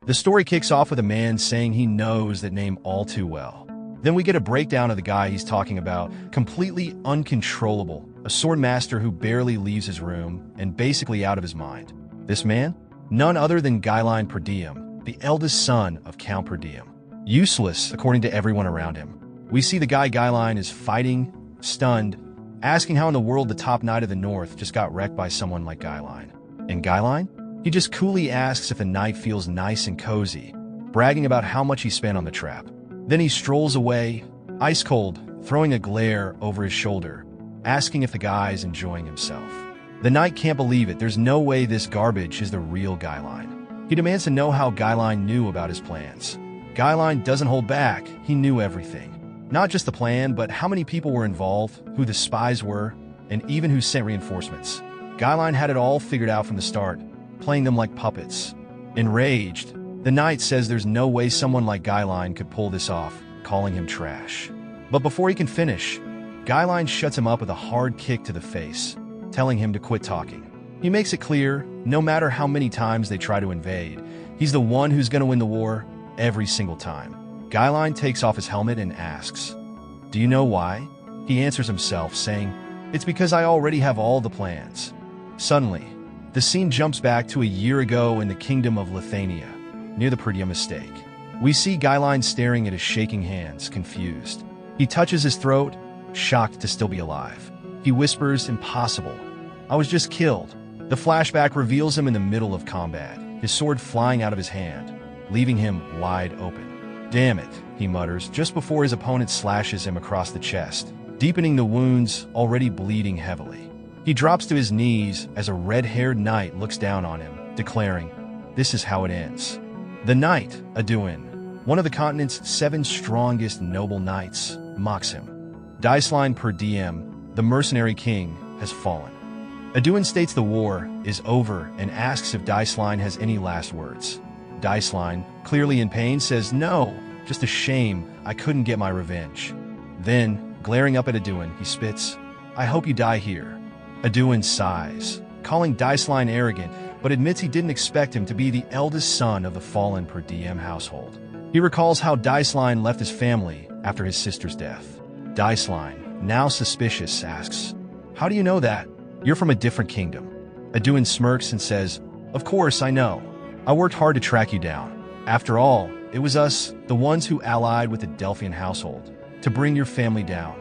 The story kicks off with a man saying he knows that name all too well. Then we get a breakdown of the guy he's talking about, completely uncontrollable, a sword master who barely leaves his room and basically out of his mind. This man? None other than Ghislain Perdium, the eldest son of Count Perdium. Useless, according to everyone around him. We see the guy Ghislain is fighting, stunned, asking how in the world the top knight of the north just got wrecked by someone like Ghislain. And Ghislain? He just coolly asks if the night feels nice and cozy, bragging about how much he spent on the trap. Then he strolls away, ice cold, throwing a glare over his shoulder, asking if the guy's enjoying himself. The knight can't believe it. There's no way this garbage is the real Ghislain. He demands to know how Ghislain knew about his plans. Ghislain doesn't hold back. He knew everything. Not just the plan, but how many people were involved, who the spies were, and even who sent reinforcements. Ghislain had it all figured out from the start, playing them like puppets. Enraged, the knight says there's no way someone like Ghislain could pull this off, calling him trash. But before he can finish, Ghislain shuts him up with a hard kick to the face, telling him to quit talking. He makes it clear, no matter how many times they try to invade, he's the one who's going to win the war every single time. Ghislain takes off his helmet and asks, "Do you know why?" He answers himself, saying, "It's because I already have all the plans." Suddenly, the scene jumps back to a year ago in the kingdom of Lithuania, near the Perdium estate. We see Ghislain staring at his shaking hands, confused. He touches his throat, shocked to still be alive. He whispers, "Impossible. I was just killed." The flashback reveals him in the middle of combat, his sword flying out of his hand, leaving him wide open. "Damn it," he mutters, just before his opponent slashes him across the chest, deepening the wounds already bleeding heavily. He drops to his knees as a red-haired knight looks down on him, declaring, "This is how it ends." The knight, Idun, one of the continent's 7 strongest noble knights, mocks him. Ghislain Perdium, the Mercenary King, has fallen. Idun states the war is over and asks if Ghislain has any last words. Ghislain, clearly in pain, says, "No, just a shame I couldn't get my revenge." Then, glaring up at Idun, he spits, "I hope you die here." Idun sighs, calling Ghislain arrogant, but admits he didn't expect him to be the eldest son of the fallen Perdium household. He recalls how Ghislain left his family after his sister's death. Ghislain, now suspicious, asks, "How do you know that? You're from a different kingdom." Idun smirks and says, "Of course, I know. I worked hard to track you down. After all, it was us, the ones who allied with the Delphian household, to bring your family down."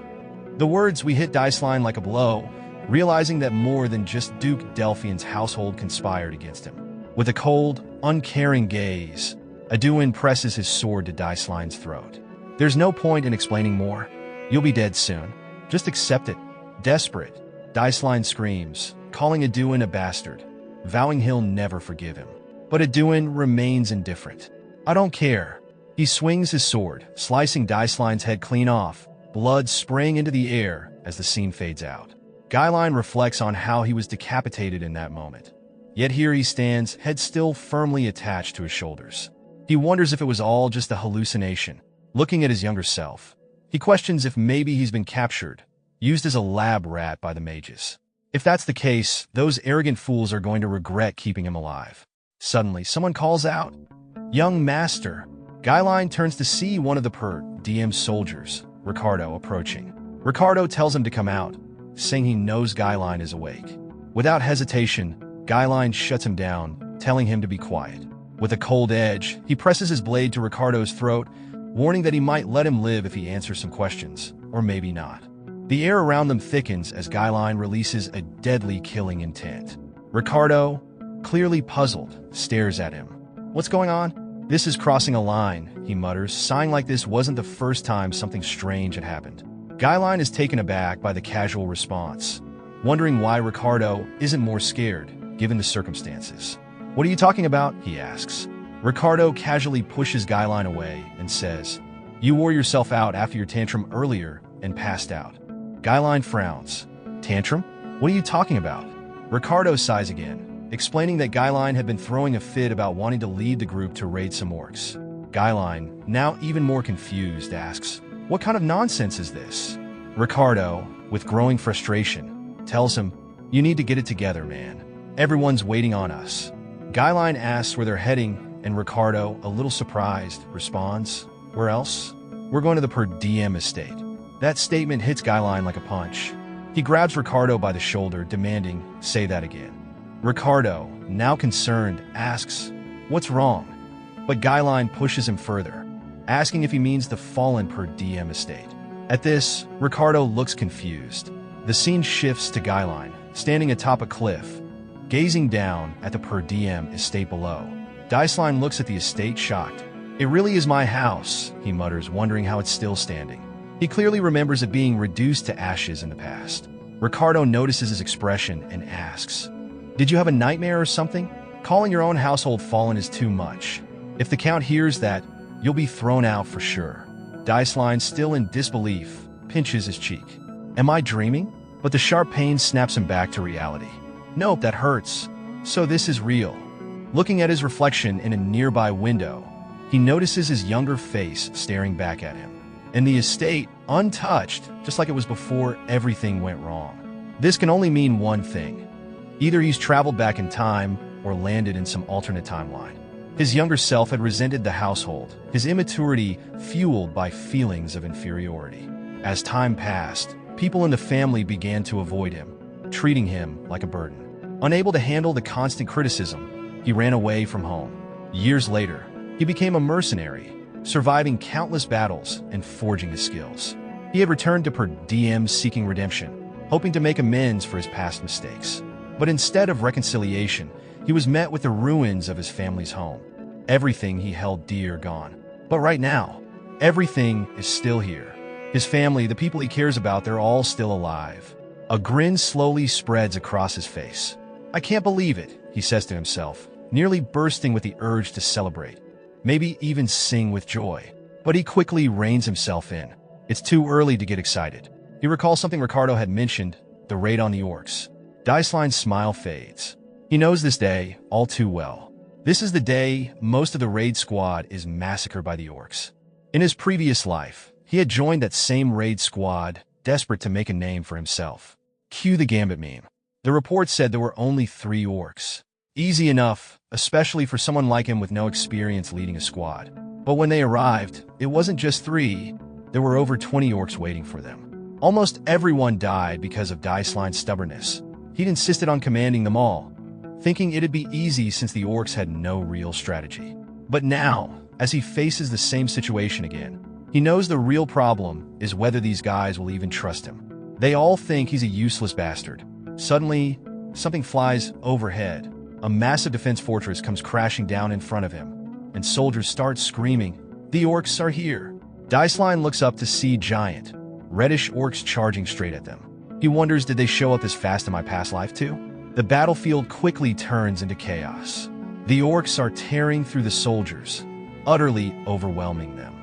The words we hit Ghislain like a blow, realizing that more than just Duke Delphian's household conspired against him. With a cold, uncaring gaze, Idun presses his sword to Ghislain's throat. "There's no point in explaining more. You'll be dead soon. Just accept it." Desperate, Ghislain screams, calling Idun a bastard, vowing he'll never forgive him. But Idun remains indifferent. "I don't care." He swings his sword, slicing Ghislain's head clean off, blood spraying into the air as the scene fades out. Ghislain reflects on how he was decapitated in that moment. Yet here he stands, head still firmly attached to his shoulders. He wonders if it was all just a hallucination. Looking at his younger self, he questions if maybe he's been captured, used as a lab rat by the mages. If that's the case, those arrogant fools are going to regret keeping him alive. Suddenly, someone calls out, "Young master." Ghislain turns to see one of the Perdium soldiers, Ricardo, approaching. Ricardo tells him to come out, saying he knows Ghislain is awake. Without hesitation, Ghislain shuts him down, telling him to be quiet. With a cold edge, he presses his blade to Ricardo's throat, warning that he might let him live if he answers some questions, or maybe not. The air around them thickens as Ghislain releases a deadly killing intent. Ricardo, clearly puzzled, stares at him. "What's going on?" "This is crossing a line," he mutters, sighing like this wasn't the first time something strange had happened. Ghislain is taken aback by the casual response, wondering why Ricardo isn't more scared, given the circumstances. "What are you talking about?" he asks. Ricardo casually pushes Ghislain away and says, "You wore yourself out after your tantrum earlier and passed out." Ghislain frowns. "Tantrum? What are you talking about?" Ricardo sighs again, explaining that Ghislain had been throwing a fit about wanting to lead the group to raid some orcs. Ghislain, now even more confused, asks, "What kind of nonsense is this?" Ricardo, with growing frustration, tells him, "You need to get it together, man. Everyone's waiting on us." Ghislain asks where they're heading, and Ricardo, a little surprised, responds, "Where else?" "We're going to the Perdium estate." That statement hits Ghislain like a punch. He grabs Ricardo by the shoulder, demanding, "Say that again." Ricardo, now concerned, asks, "What's wrong?" But Ghislain pushes him further, asking if he means the fallen Perdium estate. At this, Ricardo looks confused. The scene shifts to Ghislain, standing atop a cliff, gazing down at the Perdium estate below. Ghislain looks at the estate, shocked. "It really is my house," he mutters, wondering how it's still standing. He clearly remembers it being reduced to ashes in the past. Ricardo notices his expression and asks, "Did you have a nightmare or something? Calling your own household fallen is too much. If the Count hears that, you'll be thrown out for sure." Ghislain, still in disbelief, pinches his cheek. "Am I dreaming?" But the sharp pain snaps him back to reality. "Nope, that hurts. So this is real." Looking at his reflection in a nearby window, he notices his younger face staring back at him. And the estate, untouched, just like it was before everything went wrong. This can only mean one thing. Either he's traveled back in time or landed in some alternate timeline. His younger self had resented the household, his immaturity fueled by feelings of inferiority. As time passed, people in the family began to avoid him, treating him like a burden. Unable to handle the constant criticism, he ran away from home. Years later, he became a mercenary, surviving countless battles and forging his skills. He had returned to Perdium seeking redemption, hoping to make amends for his past mistakes. But instead of reconciliation, he was met with the ruins of his family's home. Everything he held dear gone. But right now, everything is still here. His family, the people he cares about, they're all still alive. A grin slowly spreads across his face. "I can't believe it," he says to himself, nearly bursting with the urge to celebrate, maybe even sing with joy. But he quickly reins himself in. It's too early to get excited. He recalls something Ricardo had mentioned, the raid on the orcs. Ghislain's smile fades. He knows this day all too well. This is the day most of the raid squad is massacred by the orcs. In his previous life, he had joined that same raid squad, desperate to make a name for himself. Cue the Gambit meme. The report said there were only 3 orcs. Easy enough, especially for someone like him with no experience leading a squad. But when they arrived, it wasn't just 3. There were over 20 orcs waiting for them. Almost everyone died because of Ghislain's stubbornness. He'd insisted on commanding them all, thinking it'd be easy since the orcs had no real strategy. But now, as he faces the same situation again, he knows the real problem is whether these guys will even trust him. They all think he's a useless bastard. Suddenly, something flies overhead. A massive defense fortress comes crashing down in front of him, and soldiers start screaming, "The orcs are here!" Ghislain looks up to see giant, reddish orcs charging straight at them. He wonders, did they show up this fast in my past life too? The battlefield quickly turns into chaos. The orcs are tearing through the soldiers, utterly overwhelming them.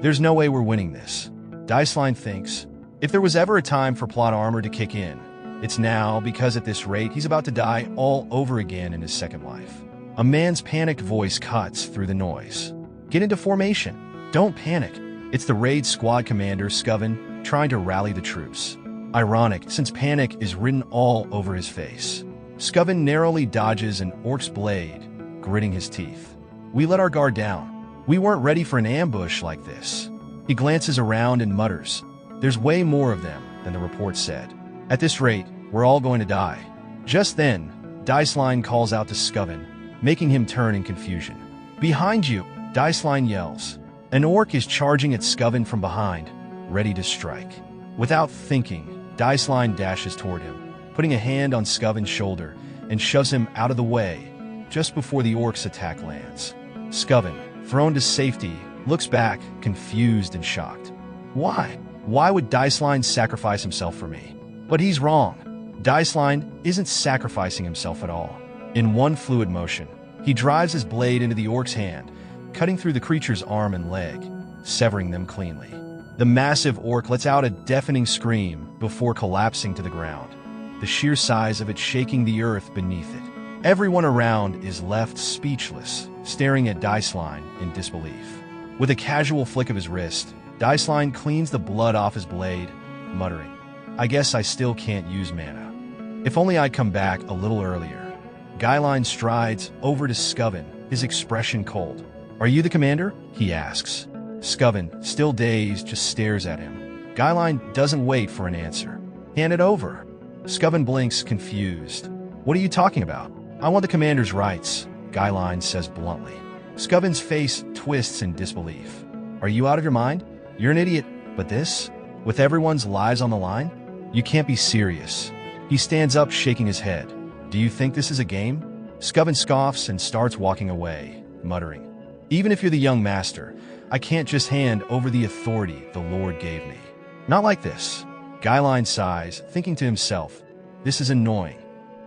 There's no way we're winning this, Ghislain thinks. If there was ever a time for plot armor to kick in, it's now, because at this rate he's about to die all over again in his second life. A man's panicked voice cuts through the noise. "Get into formation. Don't panic." It's the raid squad commander, Scoven, trying to rally the troops. Ironic, since panic is written all over his face. Scoven narrowly dodges an orc's blade, gritting his teeth. "We let our guard down. We weren't ready for an ambush like this." He glances around and mutters, "There's way more of them than the report said. At this rate, we're all going to die." Just then, Ghislain calls out to Scoven, making him turn in confusion. "Behind you!" Ghislain yells. An orc is charging at Scoven from behind, ready to strike. Without thinking, Ghislain dashes toward him, putting a hand on Scoven's shoulder and shoves him out of the way just before the orc's attack lands. Scoven, thrown to safety, looks back, confused and shocked. Why? Why would Ghislain sacrifice himself for me? But he's wrong. Ghislain isn't sacrificing himself at all. In one fluid motion, he drives his blade into the orc's hand, cutting through the creature's arm and leg, severing them cleanly. The massive orc lets out a deafening scream before collapsing to the ground, the sheer size of it shaking the earth beneath it. Everyone around is left speechless, staring at Ghislain in disbelief. With a casual flick of his wrist, Ghislain cleans the blood off his blade, muttering, "I guess I still can't use mana. If only I'd come back a little earlier." Ghislain strides over to Scoven, his expression cold. "Are you the commander?" he asks. Scoven, still dazed, just stares at him. Ghislain doesn't wait for an answer. "Hand it over." Scoven blinks, confused. "What are you talking about?" "I want the commander's rights," Ghislain says bluntly. Scoven's face twists in disbelief. "Are you out of your mind? You're an idiot. But this? With everyone's lives on the line? You can't be serious." He stands up, shaking his head. "Do you think this is a game?" Scoven scoffs and starts walking away, muttering, "Even if you're the young master, I can't just hand over the authority the Lord gave me. Not like this." Ghislain sighs, thinking to himself, "This is annoying.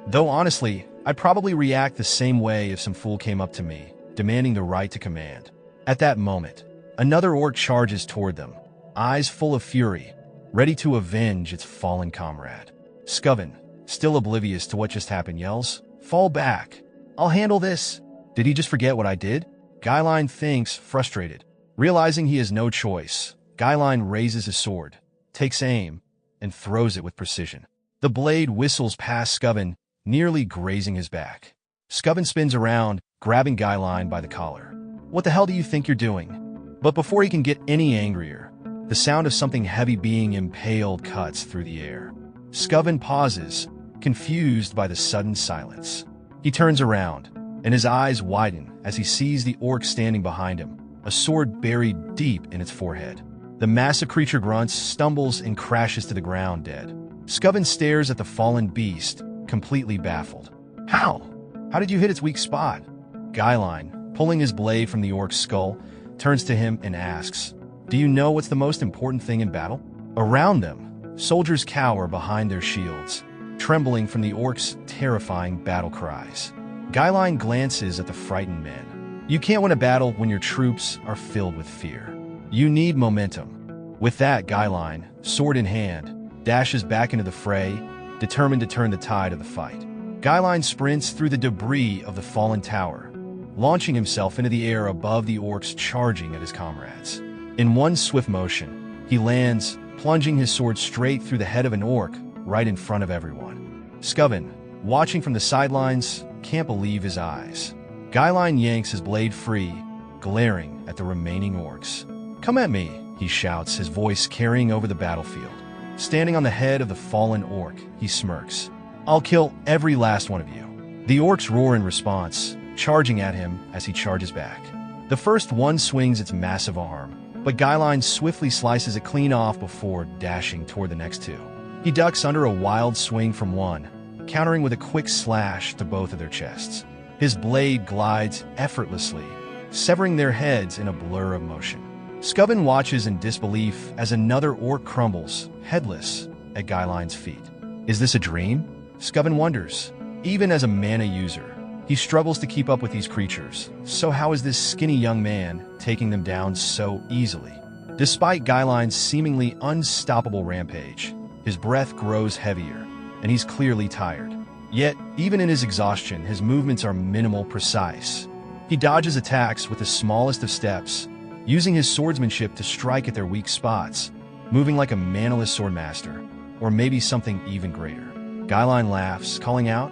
Though honestly, I'd probably react the same way if some fool came up to me, demanding the right to command." At that moment, another orc charges toward them, eyes full of fury, ready to avenge its fallen comrade. Scoven, still oblivious to what just happened, yells, "Fall back! I'll handle this!" "Did he just forget what I did?" Ghislain thinks, frustrated. Realizing he has no choice, Ghislain raises his sword, takes aim, and throws it with precision. The blade whistles past Scoven, nearly grazing his back. Scoven spins around, grabbing Ghislain by the collar. "What the hell do you think you're doing?" But before he can get any angrier, the sound of something heavy being impaled cuts through the air. Scoven pauses, confused by the sudden silence. He turns around, and his eyes widen as he sees the orc standing behind him, a sword buried deep in its forehead. The massive creature grunts, stumbles, and crashes to the ground dead. Scoven stares at the fallen beast, completely baffled. How? How did you hit its weak spot?" Ghislain, pulling his blade from the orc's skull, turns to him and asks, "Do you know what's the most important thing in battle?" Around them, soldiers cower behind their shields, trembling from the orc's terrifying battle cries. Ghislain glances at the frightened men. You can't win a battle when your troops are filled with fear. You need momentum. With that, Ghislain, sword in hand, dashes back into the fray, determined to turn the tide of the fight. Ghislain sprints through the debris of the fallen tower, launching himself into the air above the orcs charging at his comrades. In one swift motion, he lands, plunging his sword straight through the head of an orc right in front of everyone. Scoven, watching from the sidelines, can't believe his eyes. Ghislain yanks his blade free, glaring at the remaining orcs. "Come at me," he shouts, his voice carrying over the battlefield. Standing on the head of the fallen orc, he smirks. "I'll kill every last one of you." The orcs roar in response, charging at him as he charges back. The first one swings its massive arm, but Ghislain swiftly slices it clean off before dashing toward the next two. He ducks under a wild swing from one, countering with a quick slash to both of their chests. His blade glides effortlessly, severing their heads in a blur of motion. Scoven watches in disbelief as another orc crumbles, headless, at Ghislain's feet. Is this a dream? Scoven wonders. Even as a mana user, he struggles to keep up with these creatures, so how is this skinny young man taking them down so easily? Despite Ghislain's seemingly unstoppable rampage, his breath grows heavier, and he's clearly tired. Yet, even in his exhaustion, his movements are minimal, precise. He dodges attacks with the smallest of steps, using his swordsmanship to strike at their weak spots, moving like a manaless swordmaster, or maybe something even greater. Ghislain laughs, calling out,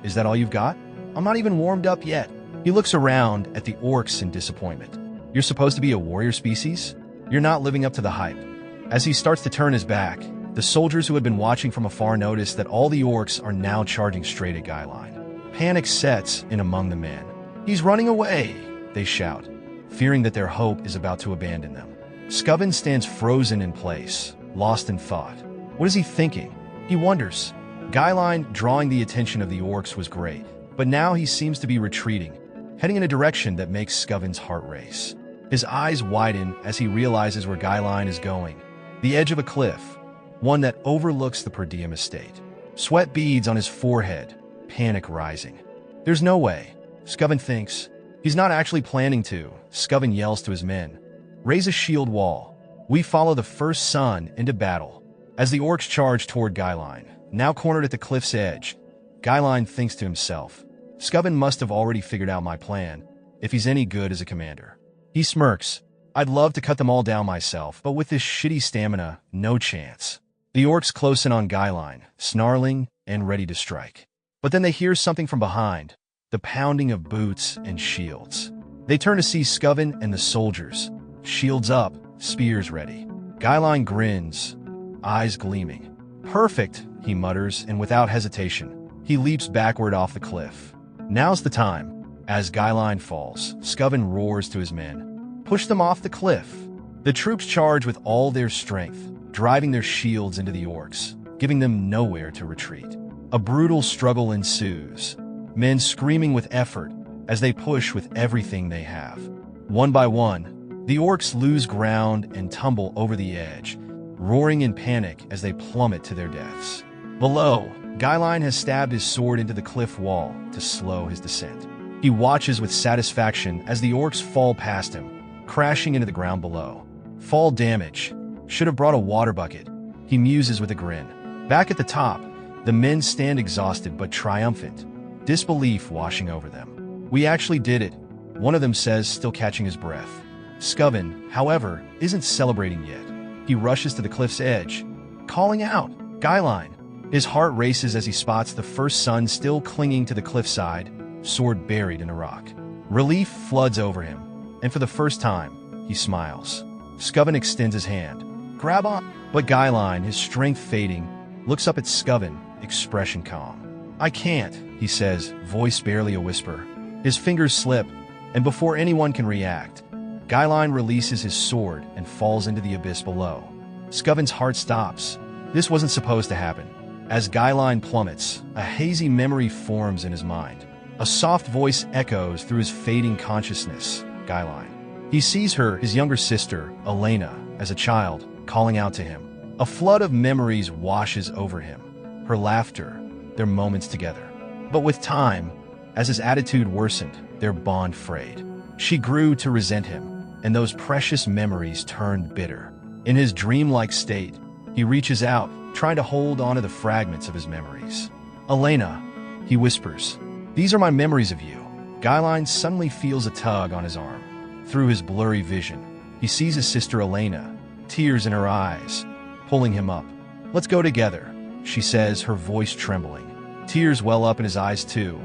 "Is that all you've got? I'm not even warmed up yet." He looks around at the orcs in disappointment. "You're supposed to be a warrior species? You're not living up to the hype." As he starts to turn his back, the soldiers who had been watching from afar notice that all the orcs are now charging straight at Ghislain. Panic sets in among the men. "He's running away!" they shout, fearing that their hope is about to abandon them. Scoven stands frozen in place, lost in thought. What is he thinking? He wonders. Ghislain drawing the attention of the orcs was great, but now he seems to be retreating, heading in a direction that makes Scoven's heart race. His eyes widen as he realizes where Ghislain is going, the edge of a cliff, one that overlooks the Perdium estate. Sweat beads on his forehead, panic rising. There's no way, Scoven thinks. He's not actually planning to. Scoven yells to his men, "Raise a shield wall. We follow the first sun into battle." As the orcs charge toward Ghislain, now cornered at the cliff's edge, Ghislain thinks to himself, Scoven must have already figured out my plan, if he's any good as a commander. He smirks. I'd love to cut them all down myself, but with this shitty stamina, no chance. The orcs close in on Ghislain, snarling and ready to strike. But then they hear something from behind, the pounding of boots and shields. They turn to see Scoven and the soldiers, shields up, spears ready. Ghislain grins, eyes gleaming. "Perfect," he mutters, and without hesitation, he leaps backward off the cliff. Now's the time. As Ghislain falls, Scoven roars to his men, "Push them off the cliff." The troops charge with all their strength, driving their shields into the orcs, giving them nowhere to retreat. A brutal struggle ensues, men screaming with effort as they push with everything they have. One by one, the orcs lose ground and tumble over the edge, roaring in panic as they plummet to their deaths. Below, Ghislain has stabbed his sword into the cliff wall to slow his descent. He watches with satisfaction as the orcs fall past him, crashing into the ground below. Fall damage. Should have brought a water bucket, he muses with a grin. Back at the top, the men stand exhausted but triumphant, disbelief washing over them. "We actually did it," one of them says, still catching his breath. Scoven, however, isn't celebrating yet. He rushes to the cliff's edge, calling out, "Ghislain!" His heart races as he spots the first son still clinging to the cliffside, sword buried in a rock. Relief floods over him, and for the first time, he smiles. Scoven extends his hand. "Grab on!" But Ghislain, his strength fading, looks up at Scoven, expression calm. "I can't," he says, voice barely a whisper. His fingers slip, and before anyone can react, Ghislain releases his sword and falls into the abyss below. Scoven's heart stops. This wasn't supposed to happen. As Ghislain plummets, a hazy memory forms in his mind. A soft voice echoes through his fading consciousness, Ghislain. He sees her, his younger sister, Elena, as a child, calling out to him. A flood of memories washes over him. Her laughter, their moments together. But with time, as his attitude worsened, their bond frayed. She grew to resent him, and those precious memories turned bitter. In his dreamlike state, he reaches out, trying to hold onto the fragments of his memories. "Elena," he whispers, "these are my memories of you." Ghislain suddenly feels a tug on his arm. Through his blurry vision, he sees his sister Elena, tears in her eyes, pulling him up. "Let's go together," she says, her voice trembling. Tears well up in his eyes too,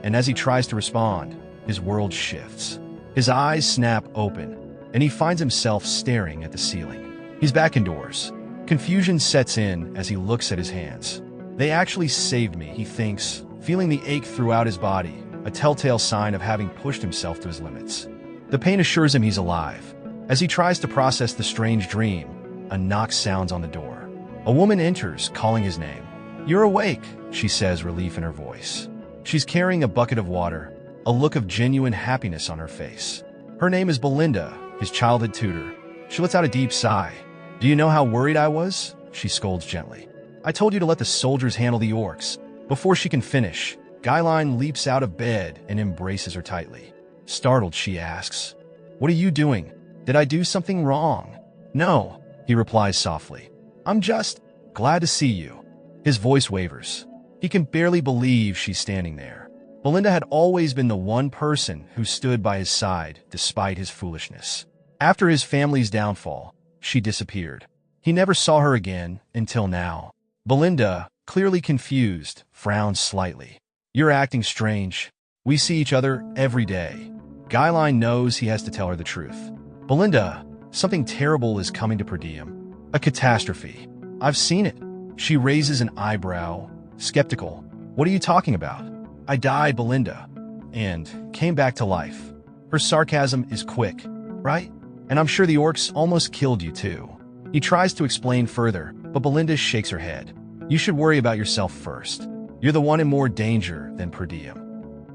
and as he tries to respond, his world shifts. His eyes snap open, and he finds himself staring at the ceiling. He's back indoors. Confusion sets in as he looks at his hands. They actually saved me, he thinks, feeling the ache throughout his body, a telltale sign of having pushed himself to his limits. The pain assures him he's alive. As he tries to process the strange dream, a knock sounds on the door. A woman enters, calling his name. "You're awake," she says, relief in her voice. She's carrying a bucket of water, a look of genuine happiness on her face. Her name is Belinda, his childhood tutor. She lets out a deep sigh. "Do you know how worried I was?" she scolds gently. "I told you to let the soldiers handle the orcs." Before she can finish, Ghislain leaps out of bed and embraces her tightly. Startled, she asks, "What are you doing? Did I do something wrong?" "No," he replies softly. "I'm just glad to see you." His voice wavers. He can barely believe she's standing there. Belinda had always been the one person who stood by his side despite his foolishness. After his family's downfall, she disappeared. He never saw her again until now. Belinda, clearly confused, frowns slightly. "You're acting strange. We see each other every day." Ghislain knows he has to tell her the truth. "Belinda, something terrible is coming to Perdium. A catastrophe. I've seen it." She raises an eyebrow, skeptical. "What are you talking about?" "I died, Belinda, and came back to life." Her sarcasm is quick, right? "And I'm sure the orcs almost killed you too." He tries to explain further, but Belinda shakes her head. "You should worry about yourself first. You're the one in more danger than Perdium."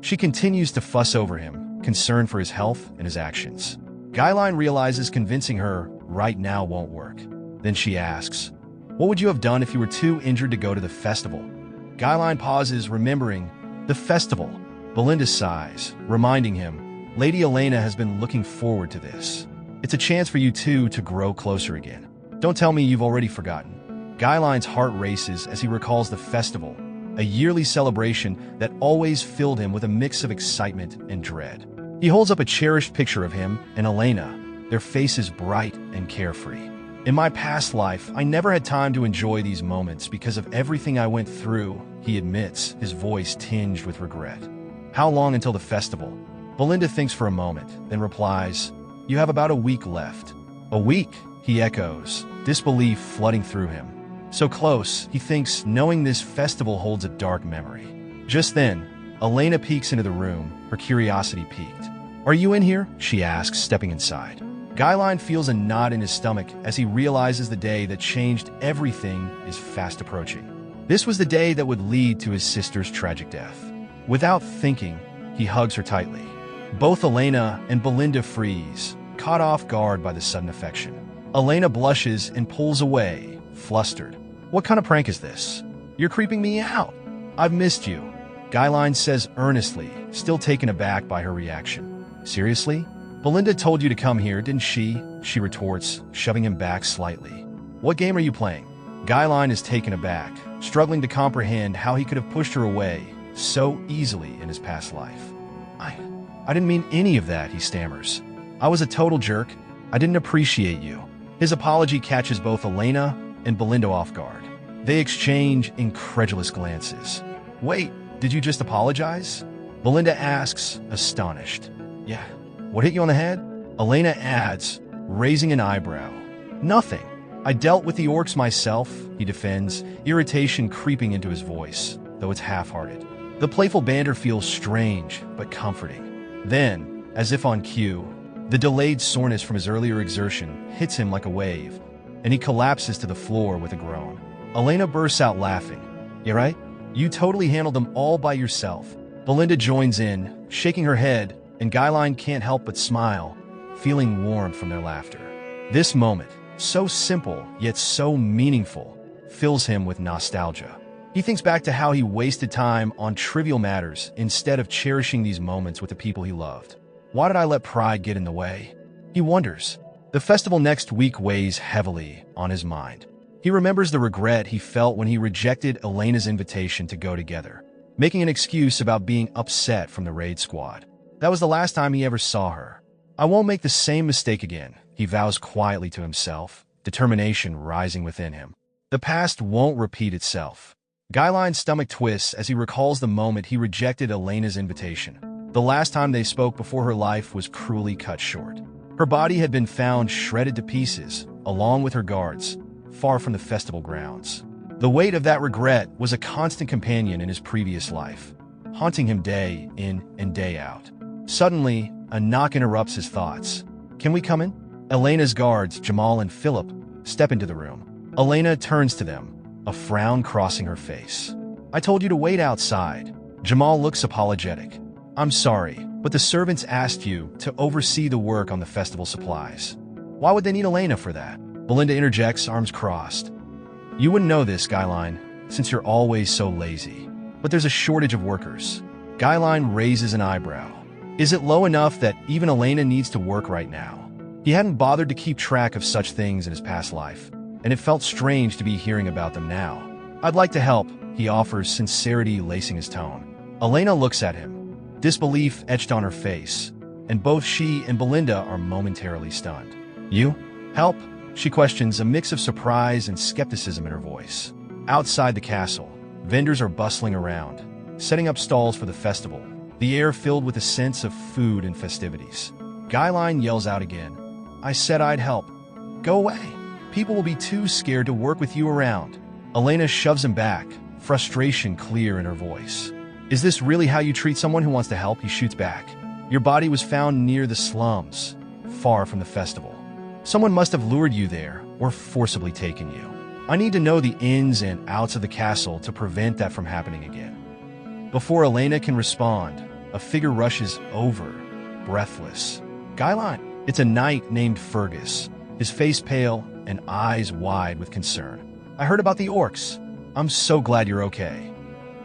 She continues to fuss over him, concerned for his health and his actions. Ghislain realizes convincing her right now won't work. Then she asks, "What would you have done if you were too injured to go to the festival?" Ghislain pauses, remembering the festival. Belinda sighs, reminding him, "Lady Elena has been looking forward to this. It's a chance for you two to grow closer again. Don't tell me you've already forgotten." Ghislain's heart races as he recalls the festival, a yearly celebration that always filled him with a mix of excitement and dread. He holds up a cherished picture of him and Elena, their faces bright and carefree. "In my past life, I never had time to enjoy these moments because of everything I went through," he admits, his voice tinged with regret. How long until the festival? Belinda thinks for a moment, then replies, "You have about a week left." "A week?" he echoes, disbelief flooding through him. So close, he thinks, knowing this festival holds a dark memory. Just then, Elena peeks into the room, her curiosity piqued. "Are you in here?" she asks, stepping inside. Ghislain feels a knot in his stomach as he realizes the day that changed everything is fast approaching. This was the day that would lead to his sister's tragic death. Without thinking, he hugs her tightly. Both Elena and Belinda freeze, caught off guard by the sudden affection. Elena blushes and pulls away, flustered. "What kind of prank is this? You're creeping me out. I've missed you," Ghislain says earnestly, still taken aback by her reaction. "Seriously? Belinda told you to come here, didn't she?" she retorts, shoving him back slightly. "What game are you playing?" Ghislain is taken aback, struggling to comprehend how he could have pushed her away so easily in his past life. I didn't mean any of that," he stammers. "I was a total jerk. I didn't appreciate you." His apology catches both Elena and Belinda off guard. They exchange incredulous glances. "Wait, did you just apologize?" Belinda asks, astonished. "Yeah." "What hit you on the head?" Elena adds, raising an eyebrow. "Nothing. I dealt with the orcs myself," he defends, irritation creeping into his voice, though it's half-hearted. The playful banter feels strange, but comforting. Then, as if on cue, the delayed soreness from his earlier exertion hits him like a wave, and he collapses to the floor with a groan. Elena bursts out laughing. "You right? You totally handled them all by yourself." Belinda joins in, shaking her head, and Ghislain can't help but smile, feeling warmth from their laughter. This moment, so simple yet so meaningful, fills him with nostalgia. He thinks back to how he wasted time on trivial matters instead of cherishing these moments with the people he loved. Why did I let pride get in the way? He wonders. The festival next week weighs heavily on his mind. He remembers the regret he felt when he rejected Elena's invitation to go together, making an excuse about being upset from the raid squad. That was the last time he ever saw her. "I won't make the same mistake again," he vows quietly to himself, determination rising within him. The past won't repeat itself. Ghislain's stomach twists as he recalls the moment he rejected Elena's invitation. The last time they spoke before her life was cruelly cut short. Her body had been found shredded to pieces, along with her guards, far from the festival grounds. The weight of that regret was a constant companion in his previous life, haunting him day in and day out. Suddenly, a knock interrupts his thoughts. "Can we come in?" Elena's guards, Jamal and Philip, step into the room. Elena turns to them, a frown crossing her face. "I told you to wait outside." Jamal looks apologetic. "I'm sorry, but the servants asked you to oversee the work on the festival supplies." "Why would they need Elena for that?" Belinda interjects, arms crossed. "You wouldn't know this, Ghislain, since you're always so lazy. But there's a shortage of workers." Ghislain raises an eyebrow. Is it low enough that even Elena needs to work right now? He hadn't bothered to keep track of such things in his past life, and it felt strange to be hearing about them now. "I'd like to help," he offers, sincerity lacing his tone. Elena looks at him, disbelief etched on her face, and both she and Belinda are momentarily stunned. "You? Help?" she questions, a mix of surprise and skepticism in her voice. Outside the castle, vendors are bustling around, setting up stalls for the festival, the air filled with a sense of food and festivities. Ghislain yells out again, "I said I'd help. Go away. People will be too scared to work with you around." Elena shoves him back, frustration clear in her voice. "Is this really how you treat someone who wants to help?" he shoots back. "Your body was found near the slums, far from the festival. Someone must have lured you there or forcibly taken you. I need to know the ins and outs of the castle to prevent that from happening again." Before Elena can respond, a figure rushes over, breathless. "Ghislain!" It's a knight named Fergus, his face pale and eyes wide with concern. "I heard about the orcs. I'm so glad you're okay."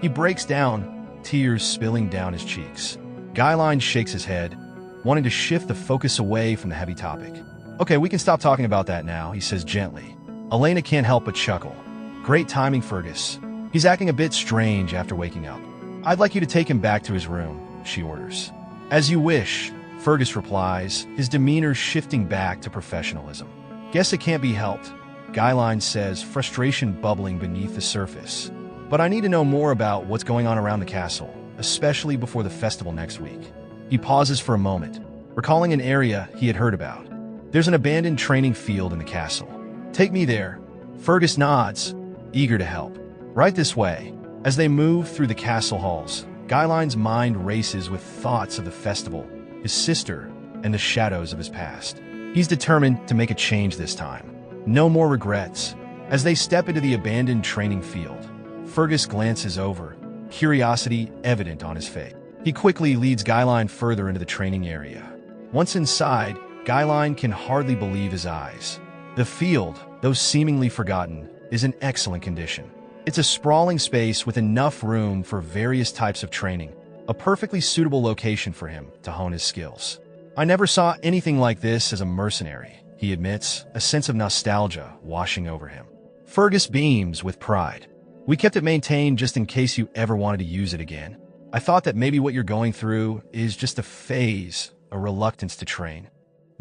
He breaks down, tears spilling down his cheeks. Ghislain shakes his head, wanting to shift the focus away from the heavy topic. "Okay, we can stop talking about that now," he says gently. Elena can't help but chuckle. "Great timing, Fergus. He's acting a bit strange after waking up. I'd like you to take him back to his room," she orders. "As you wish," Fergus replies, his demeanor shifting back to professionalism. "Guess it can't be helped," Ghislain says, frustration bubbling beneath the surface. "But I need to know more about what's going on around the castle. especially before the festival next week. He pauses for a moment, recalling an area he had heard about. There's an abandoned training field in the castle. Take me there. Fergus nods, eager to help. Right this way. As they move through the castle halls, Ghislain's mind races with thoughts of the festival, his sister, and the shadows of his past. He's determined to make a change this time. No more regrets. As they step into the abandoned training field, Fergus glances over, curiosity evident on his face. He quickly leads Ghislain further into the training area. Once inside, Ghislain can hardly believe his eyes. The field, though seemingly forgotten, is in excellent condition. It's a sprawling space with enough room for various types of training, a perfectly suitable location for him to hone his skills. I never saw anything like this as a mercenary, he admits, a sense of nostalgia washing over him. Fergus beams with pride. We kept it maintained just in case you ever wanted to use it again. I thought that maybe what you're going through is just a phase, a reluctance to train.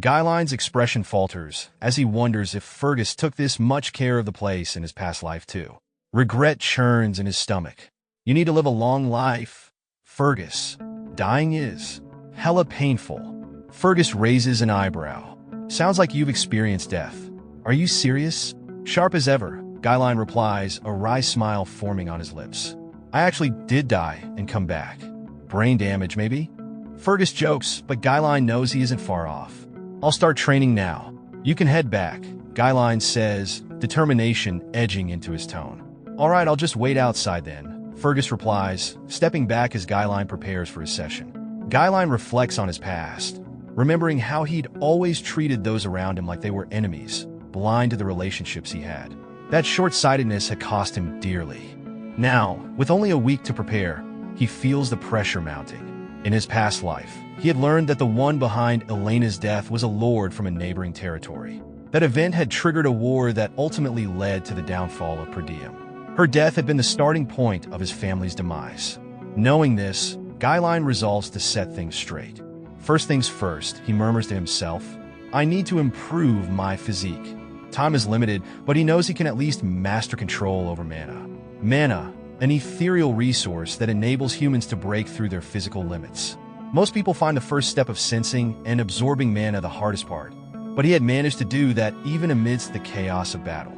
Ghislain's expression falters as he wonders if Fergus took this much care of the place in his past life too. Regret churns in his stomach. You need to live a long life, Fergus. Dying is hella painful. Fergus raises an eyebrow. Sounds like you've experienced death. Are you serious? Sharp as ever, Ghislain replies, a wry smile forming on his lips. I actually did die and come back. Brain damage, maybe? Fergus jokes, but Ghislain knows he isn't far off. I'll start training now. You can head back, Ghislain says, determination edging into his tone. All right, I'll just wait outside then, Fergus replies, stepping back as Ghislain prepares for his session. Ghislain reflects on his past, remembering how he'd always treated those around him like they were enemies, blind to the relationships he had. That short-sightedness had cost him dearly. Now, with only a week to prepare, he feels the pressure mounting. In his past life, he had learned that the one behind Elena's death was a lord from a neighboring territory. That event had triggered a war that ultimately led to the downfall of Perdium. Her death had been the starting point of his family's demise. Knowing this, Ghislain resolves to set things straight. First things first, he murmurs to himself, I need to improve my physique. Time is limited, but he knows he can at least master control over mana. Mana, an ethereal resource that enables humans to break through their physical limits. Most people find the first step of sensing and absorbing mana the hardest part, but he had managed to do that even amidst the chaos of battle.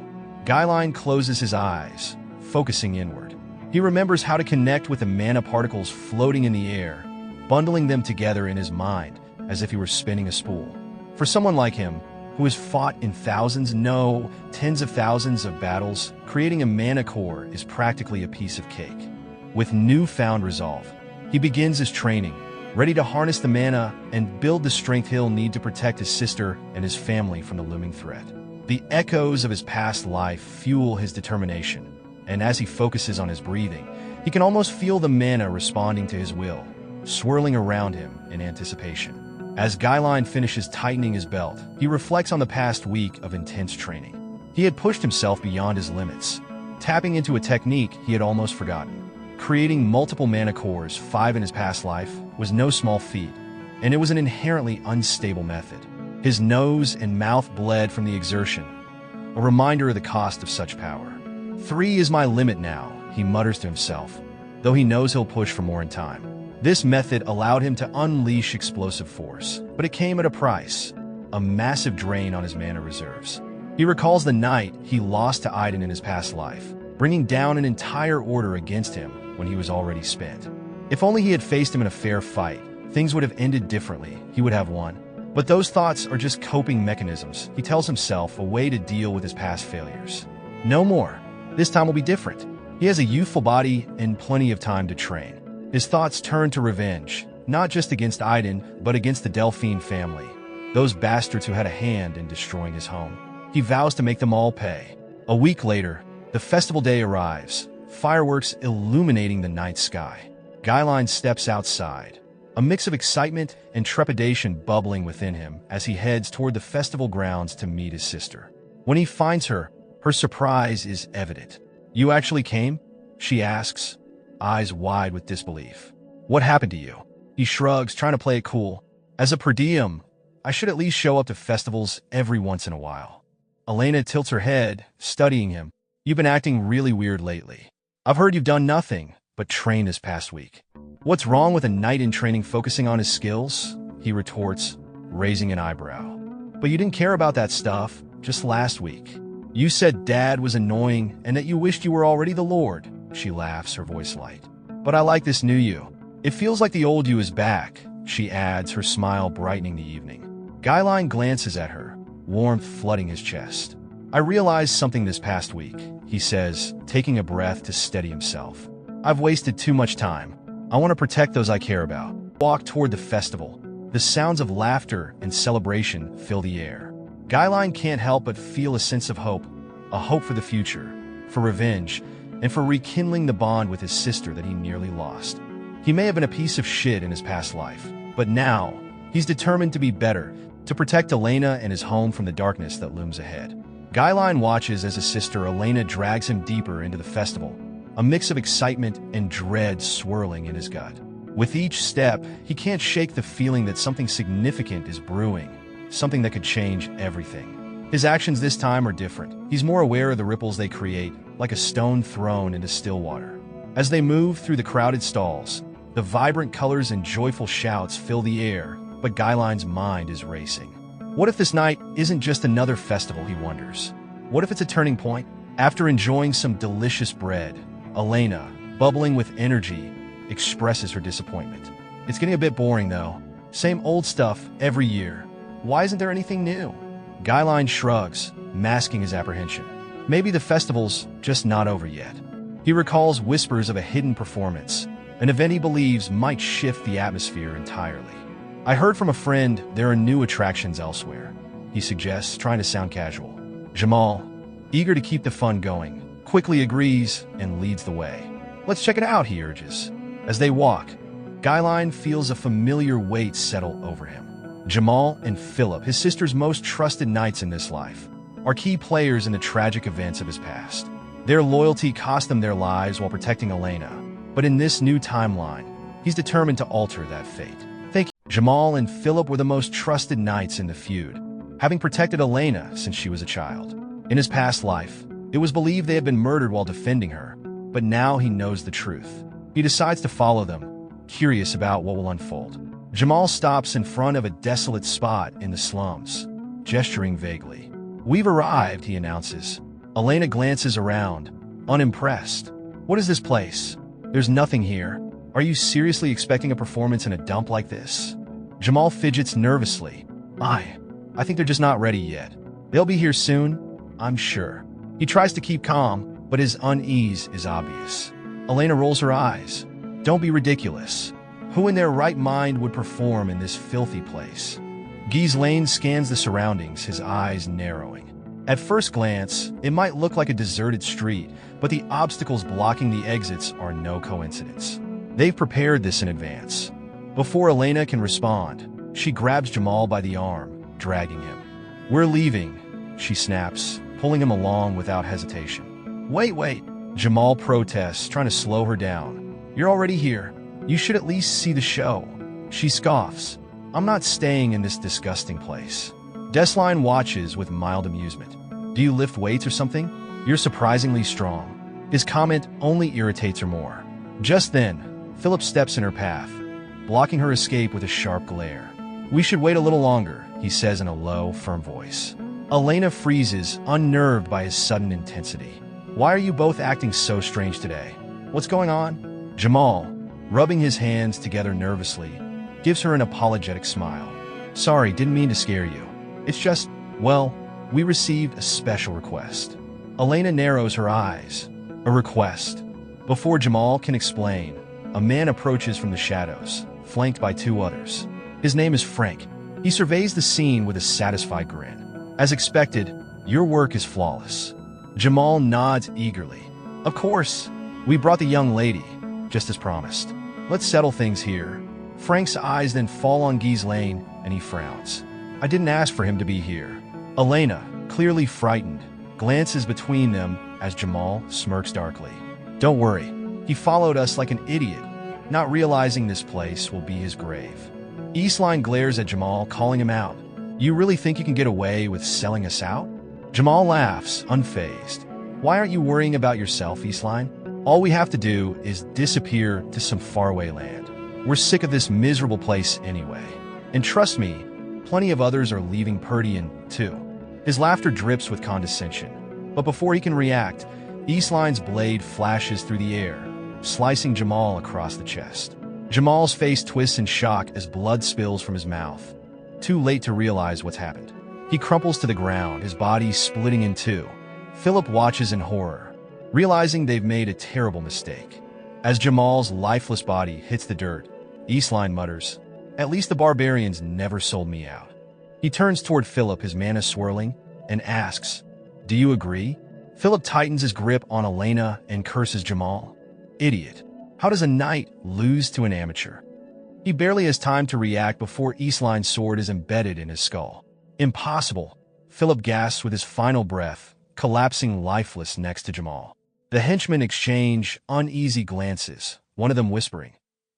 Ghislain closes his eyes, focusing inward. He remembers how to connect with the mana particles floating in the air, bundling them together in his mind as if he were spinning a spool. For someone like him, who has fought in thousands, no, tens of thousands of battles, creating a mana core is practically a piece of cake. With newfound resolve, he begins his training, ready to harness the mana and build the strength he'll need to protect his sister and his family from the looming threat. The echoes of his past life fuel his determination, and as he focuses on his breathing, he can almost feel the mana responding to his will, swirling around him in anticipation. As Ghislain finishes tightening his belt, he reflects on the past week of intense training. He had pushed himself beyond his limits, tapping into a technique he had almost forgotten. Creating multiple mana cores, 5 in his past life, was no small feat, and it was an inherently unstable method. His nose and mouth bled from the exertion, a reminder of the cost of such power. 3 is my limit now, he mutters to himself, though he knows he'll push for more in time. This method allowed him to unleash explosive force, but it came at a price, a massive drain on his mana reserves. He recalls the night he lost to Idun in his past life, bringing down an entire order against him when he was already spent. If only he had faced him in a fair fight, things would have ended differently, he would have won. But those thoughts are just coping mechanisms, he tells himself, a way to deal with his past failures. No more. This time will be different. He has a youthful body and plenty of time to train. His thoughts turn to revenge, not just against Idun, but against the Delphine family, those bastards who had a hand in destroying his home. He vows to make them all pay. A week later, the festival day arrives, fireworks illuminating the night sky. Ghislain steps outside, a mix of excitement and trepidation bubbling within him as he heads toward the festival grounds to meet his sister. When he finds her, her surprise is evident. You actually came? She asks, eyes wide with disbelief. What happened to you? He shrugs, trying to play it cool. As a Perdium, I should at least show up to festivals every once in a while. Elena tilts her head, studying him. You've been acting really weird lately. I've heard you've done nothing, but trained this past week. What's wrong with a knight in training focusing on his skills? He retorts, raising an eyebrow. But you didn't care about that stuff just last week. You said Dad was annoying and that you wished you were already the Lord. She laughs, her voice light. But I like this new you. It feels like the old you is back, she adds, her smile brightening the evening. Ghislain glances at her, warmth flooding his chest. I realized something this past week, he says, taking a breath to steady himself. I've wasted too much time. I want to protect those I care about. Walk toward the festival. The sounds of laughter and celebration fill the air. Ghislain can't help but feel a sense of hope, a hope for the future, for revenge, and for rekindling the bond with his sister that he nearly lost. He may have been a piece of shit in his past life, but now he's determined to be better, to protect Elena and his home from the darkness that looms ahead. Ghislain watches as his sister Elena drags him deeper into the festival, a mix of excitement and dread swirling in his gut. With each step, he can't shake the feeling that something significant is brewing, something that could change everything. His actions this time are different. He's more aware of the ripples they create, like a stone thrown into still water. As they move through the crowded stalls, the vibrant colors and joyful shouts fill the air, but Ghislain's mind is racing. What if this night isn't just another festival, he wonders? What if it's a turning point? After enjoying some delicious bread, Elena, bubbling with energy, expresses her disappointment. It's getting a bit boring, though. Same old stuff every year. Why isn't there anything new? Ghislain shrugs, masking his apprehension. Maybe the festival's just not over yet. He recalls whispers of a hidden performance, an event he believes might shift the atmosphere entirely. I heard from a friend there are new attractions elsewhere, he suggests, trying to sound casual. Jamal, eager to keep the fun going, quickly agrees and leads the way. Let's check it out, he urges. As they walk, Ghislain feels a familiar weight settle over him. Jamal and Philip, his sister's most trusted knights in this life, are key players in the tragic events of his past. Their loyalty cost them their lives while protecting Elena, but in this new timeline, he's determined to alter that fate. Jamal and Philip were the most trusted knights in the feud, having protected Elena since she was a child. In his past life, it was believed they had been murdered while defending her, but now he knows the truth. He decides to follow them, curious about what will unfold. Jamal stops in front of a desolate spot in the slums, gesturing vaguely. We've arrived, he announces. Elena glances around, unimpressed. What is this place? There's nothing here. Are you seriously expecting a performance in a dump like this? Jamal fidgets nervously. I think they're just not ready yet. They'll be here soon, I'm sure. He tries to keep calm, but his unease is obvious. Elena rolls her eyes. Don't be ridiculous. Who in their right mind would perform in this filthy place? Ghislain scans the surroundings, his eyes narrowing. At first glance, it might look like a deserted street, but the obstacles blocking the exits are no coincidence. They've prepared this in advance. Before Elena can respond, she grabs Jamal by the arm, dragging him. We're leaving, she snaps, pulling him along without hesitation. Wait, Jamal protests, trying to slow her down. You're already here. You should at least see the show. She scoffs. I'm not staying in this disgusting place. Ghislain watches with mild amusement. Do you lift weights or something? You're surprisingly strong. His comment only irritates her more. Just then, Philip steps in her path, blocking her escape with a sharp glare. We should wait a little longer, he says in a low, firm voice. Elena freezes, unnerved by his sudden intensity. Why are you both acting so strange today? What's going on? Jamal, rubbing his hands together nervously, gives her an apologetic smile. Sorry, didn't mean to scare you. It's just, well, we received a special request. Elena narrows her eyes. A request. Before Jamal can explain, a man approaches from the shadows, flanked by two others. His name is Frank. He surveys the scene with a satisfied grin. As expected, your work is flawless. Jamal nods eagerly. Of course, we brought the young lady, just as promised. Let's settle things here. Frank's eyes then fall on Ghislain, and he frowns. I didn't ask for him to be here. Elena, clearly frightened, glances between them as Jamal smirks darkly. Don't worry. He followed us like an idiot, not realizing this place will be his grave. Ghislain glares at Jamal, calling him out. You really think you can get away with selling us out? Jamal laughs, unfazed. Why aren't you worrying about yourself, Ghislain? All we have to do is disappear to some faraway land. We're sick of this miserable place anyway. And trust me, plenty of others are leaving Perdium too. His laughter drips with condescension. But before he can react, Ghislain's blade flashes through the air, slicing Jamal across the chest. Jamal's face twists in shock as blood spills from his mouth. Too late to realize what's happened. He crumples to the ground, his body splitting in two. Philip watches in horror, realizing they've made a terrible mistake. As Jamal's lifeless body hits the dirt, Ghislain mutters, "At least the barbarians never sold me out." He turns toward Philip, his mana swirling, and asks, "Do you agree?" Philip tightens his grip on Elena and curses Jamal. Idiot. How does a knight lose to an amateur? He barely has time to react before Ghislain's sword is embedded in his skull. Impossible. Philip gasps with his final breath, collapsing lifeless next to Jamal. The henchmen exchange uneasy glances, one of them whispering,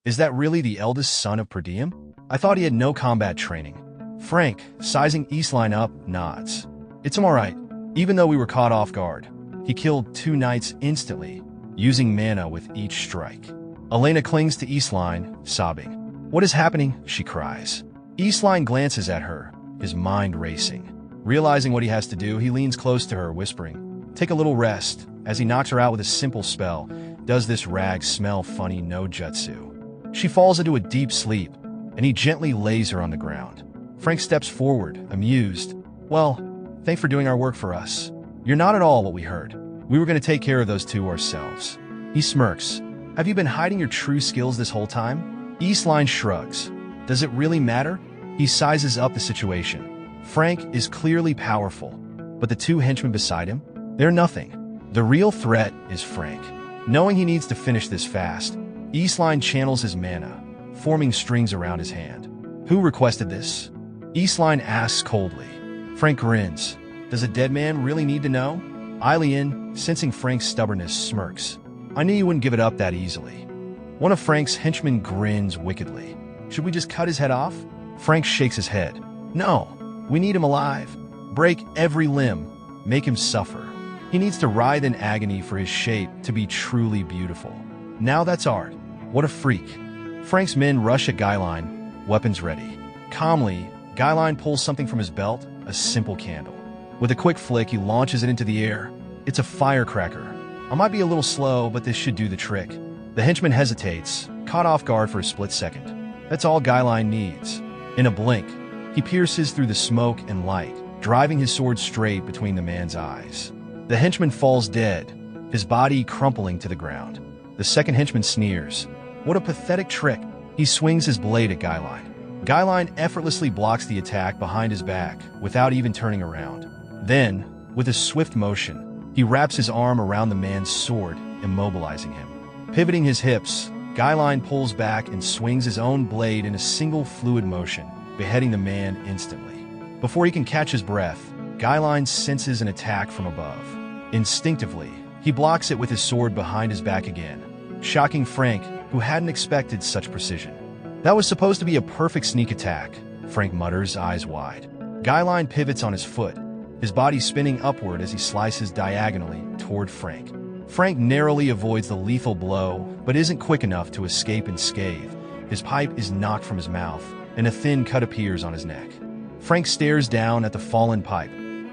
"Is that really the eldest son of Perdium? I thought he had no combat training." Frank, sizing Ghislain up, nods. "It's all right, even though we were caught off guard. He killed 2 knights instantly, using mana with each strike." Elena clings to Ghislain, sobbing. "What is happening?" she cries. Ghislain glances at her, his mind racing. Realizing what he has to do, he leans close to her, whispering, "Take a little rest." As he knocks her out with a simple spell, "Does this rag smell funny? No jutsu." She falls into a deep sleep, and he gently lays her on the ground. Frank steps forward, amused. "Well, thanks for doing our work for us. You're not at all what we heard. We were going to take care of those 2 ourselves." He smirks. "Have you been hiding your true skills this whole time?" Ghislain shrugs. "Does it really matter?" He sizes up the situation. Frank is clearly powerful, but the 2 henchmen beside him? They're nothing. The real threat is Frank. Knowing he needs to finish this fast, Ghislain channels his mana, forming strings around his hand. "Who requested this?" Ghislain asks coldly. Frank grins. "Does a dead man really need to know?" Eileen, sensing Frank's stubbornness, smirks. "I knew you wouldn't give it up that easily." One of Frank's henchmen grins wickedly. "Should we just cut his head off?" Frank shakes his head. "No, we need him alive. Break every limb, make him suffer. He needs to writhe in agony for his shape to be truly beautiful. Now that's art. What a freak." Frank's men rush at Ghislain, weapons ready. Calmly, Ghislain pulls something from his belt, a simple candle. With a quick flick, he launches it into the air. It's a firecracker. "I might be a little slow, but this should do the trick." The henchman hesitates, caught off guard for a split second. That's all Ghislain needs. In a blink, he pierces through the smoke and light, driving his sword straight between the man's eyes. The henchman falls dead, his body crumpling to the ground. The second henchman sneers. "What a pathetic trick." He swings his blade at Ghislain. Ghislain effortlessly blocks the attack behind his back without even turning around. Then, with a swift motion, he wraps his arm around the man's sword, immobilizing him. Pivoting his hips, Ghislain pulls back and swings his own blade in a single fluid motion, beheading the man instantly. Before he can catch his breath, Ghislain senses an attack from above. Instinctively, he blocks it with his sword behind his back again, shocking Frank, who hadn't expected such precision. "That was supposed to be a perfect sneak attack," Frank mutters, eyes wide. Ghislain pivots on his foot, his body spinning upward as he slices diagonally toward Frank. Frank narrowly avoids the lethal blow, but isn't quick enough to escape unscathed. His pipe is knocked from his mouth, and a thin cut appears on his neck. Frank stares down at the fallen pipe,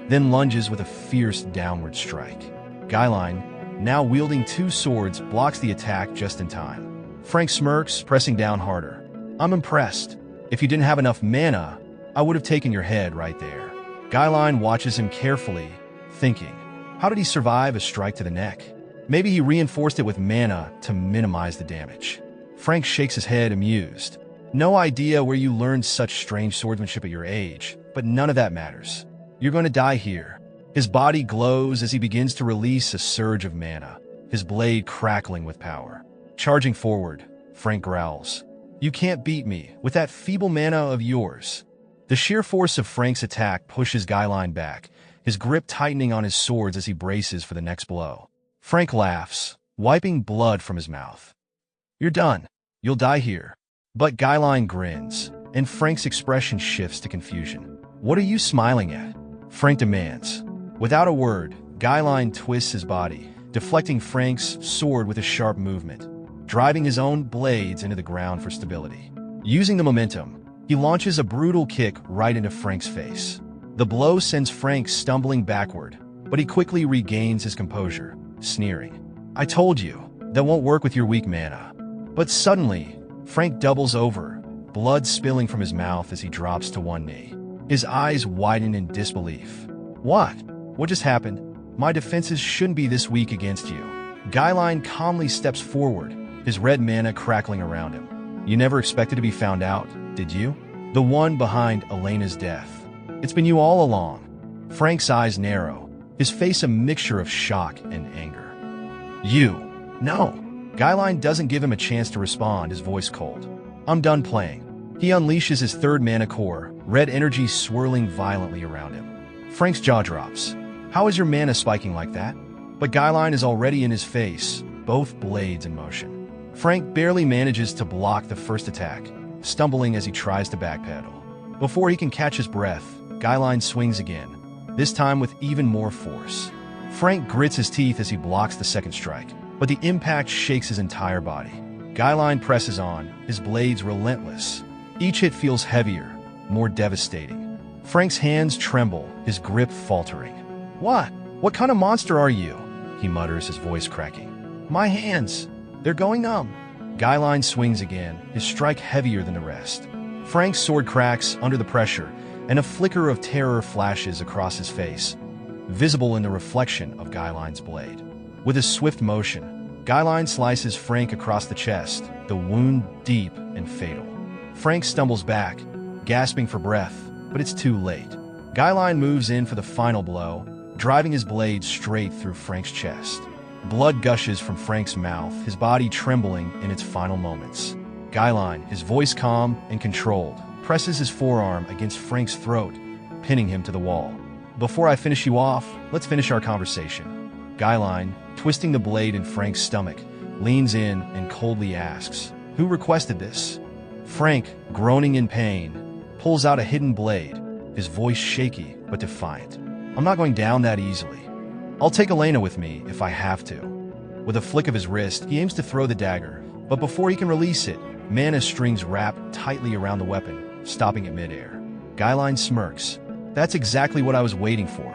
then lunges with a fierce downward strike. Ghislain, now wielding 2 swords, blocks the attack just in time. Frank smirks, pressing down harder. "I'm impressed. If you didn't have enough mana, I would have taken your head right there." Ghislain watches him carefully, thinking, how did he survive a strike to the neck? Maybe he reinforced it with mana to minimize the damage. Frank shakes his head, amused. "No idea where you learned such strange swordsmanship at your age, but none of that matters. You're going to die here." His body glows as he begins to release a surge of mana, his blade crackling with power. Charging forward, Frank growls, "You can't beat me with that feeble mana of yours." The sheer force of Frank's attack pushes Ghislain back, his grip tightening on his swords as he braces for the next blow. Frank laughs, wiping blood from his mouth. "You're done. You'll die here." But Ghislain grins, and Frank's expression shifts to confusion. "What are you smiling at?" Frank demands. Without a word, Ghislain twists his body, deflecting Frank's sword with a sharp movement, driving his own blades into the ground for stability. Using the momentum, he launches a brutal kick right into Frank's face. The blow sends Frank stumbling backward, but he quickly regains his composure, sneering. "I told you, that won't work with your weak mana." But suddenly, Frank doubles over, blood spilling from his mouth as he drops to one knee. His eyes widen in disbelief. "What? What just happened? My defenses shouldn't be this weak against you." Ghislain calmly steps forward, his red mana crackling around him. "You never expected to be found out, did you? The one behind Elena's death. It's been you all along." Frank's eyes narrow, his face a mixture of shock and anger. "You? No." Ghislain doesn't give him a chance to respond, his voice cold. "I'm done playing." He unleashes his third mana core, red energy swirling violently around him. Frank's jaw drops. "How is your mana spiking like that?" But Ghislain is already in his face, both blades in motion. Frank barely manages to block the first attack, stumbling as he tries to backpedal. Before he can catch his breath, Ghislain swings again, this time with even more force. Frank grits his teeth as he blocks the second strike, but the impact shakes his entire body. Ghislain presses on, his blades relentless. Each hit feels heavier, more devastating. Frank's hands tremble, his grip faltering. "What? What kind of monster are you?" he mutters, his voice cracking. "My hands, they're going numb." Ghislain swings again, his strike heavier than the rest. Frank's sword cracks under the pressure, and a flicker of terror flashes across his face, visible in the reflection of Ghislain's blade. With a swift motion, Ghislain slices Frank across the chest, the wound deep and fatal. Frank stumbles back, gasping for breath, but it's too late. Ghislain moves in for the final blow, driving his blade straight through Frank's chest. Blood gushes from Frank's mouth, his body trembling in its final moments. Ghislain, his voice calm and controlled, presses his forearm against Frank's throat, pinning him to the wall. "Before I finish you off, let's finish our conversation." Ghislain, twisting the blade in Frank's stomach, leans in and coldly asks, "Who requested this?" Frank, groaning in pain, pulls out a hidden blade, his voice shaky but defiant. "I'm not going down that easily. I'll take Elena with me if I have to." With a flick of his wrist, he aims to throw the dagger, but before he can release it, mana strings wrap tightly around the weapon, stopping it midair. Ghislain smirks. "That's exactly what I was waiting for."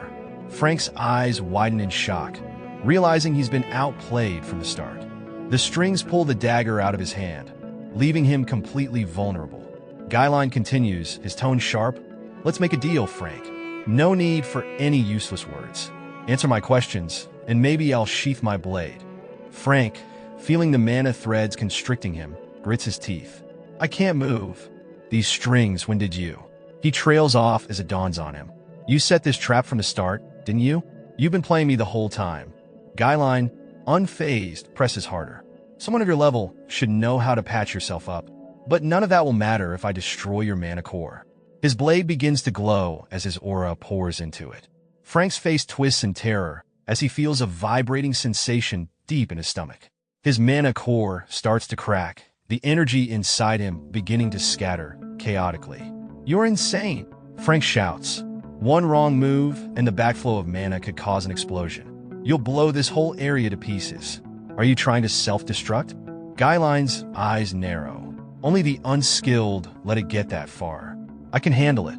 Frank's eyes widen in shock, realizing he's been outplayed from the start. The strings pull the dagger out of his hand, leaving him completely vulnerable. Ghislain continues, his tone sharp. "Let's make a deal, Frank. No need for any useless words. Answer my questions, and maybe I'll sheath my blade." Frank, feeling the mana threads constricting him, grits his teeth. "I can't move." "These strings, when did you?" He trails off as it dawns on him. "You set this trap from the start, didn't you? You've been playing me the whole time." Ghislain, unfazed, presses harder. "Someone of your level should know how to patch yourself up, but none of that will matter if I destroy your mana core." His blade begins to glow as his aura pours into it. Frank's face twists in terror as he feels a vibrating sensation deep in his stomach. His mana core starts to crack, the energy inside him beginning to scatter chaotically. "You're insane!" Frank shouts. "One wrong move, and the backflow of mana could cause an explosion. You'll blow this whole area to pieces. Are you trying to self-destruct?" Ghislain's eyes narrow. Only the unskilled let it get that far. "I can handle it."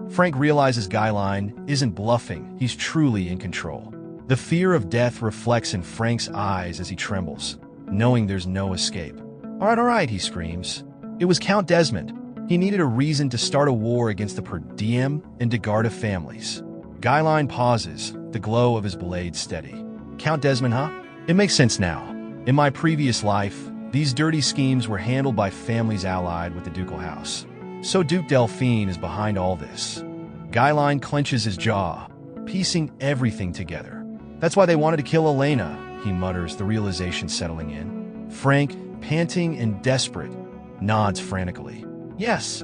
Frank realizes Ghislain isn't bluffing, he's truly in control. The fear of death reflects in Frank's eyes as he trembles, knowing there's no escape. All right, he screams. It was Count Desmond. He needed a reason to start a war against the Perdium and Degarda families. Ghislain pauses, the glow of his blade steady. "Count Desmond, huh? It makes sense now. In my previous life, these dirty schemes were handled by families allied with the ducal house. So Duke Delphine is behind all this." Ghislain clenches his jaw, piecing everything together. "That's why they wanted to kill Elena," he mutters, the realization settling in. Frank, panting and desperate, nods frantically. Yes,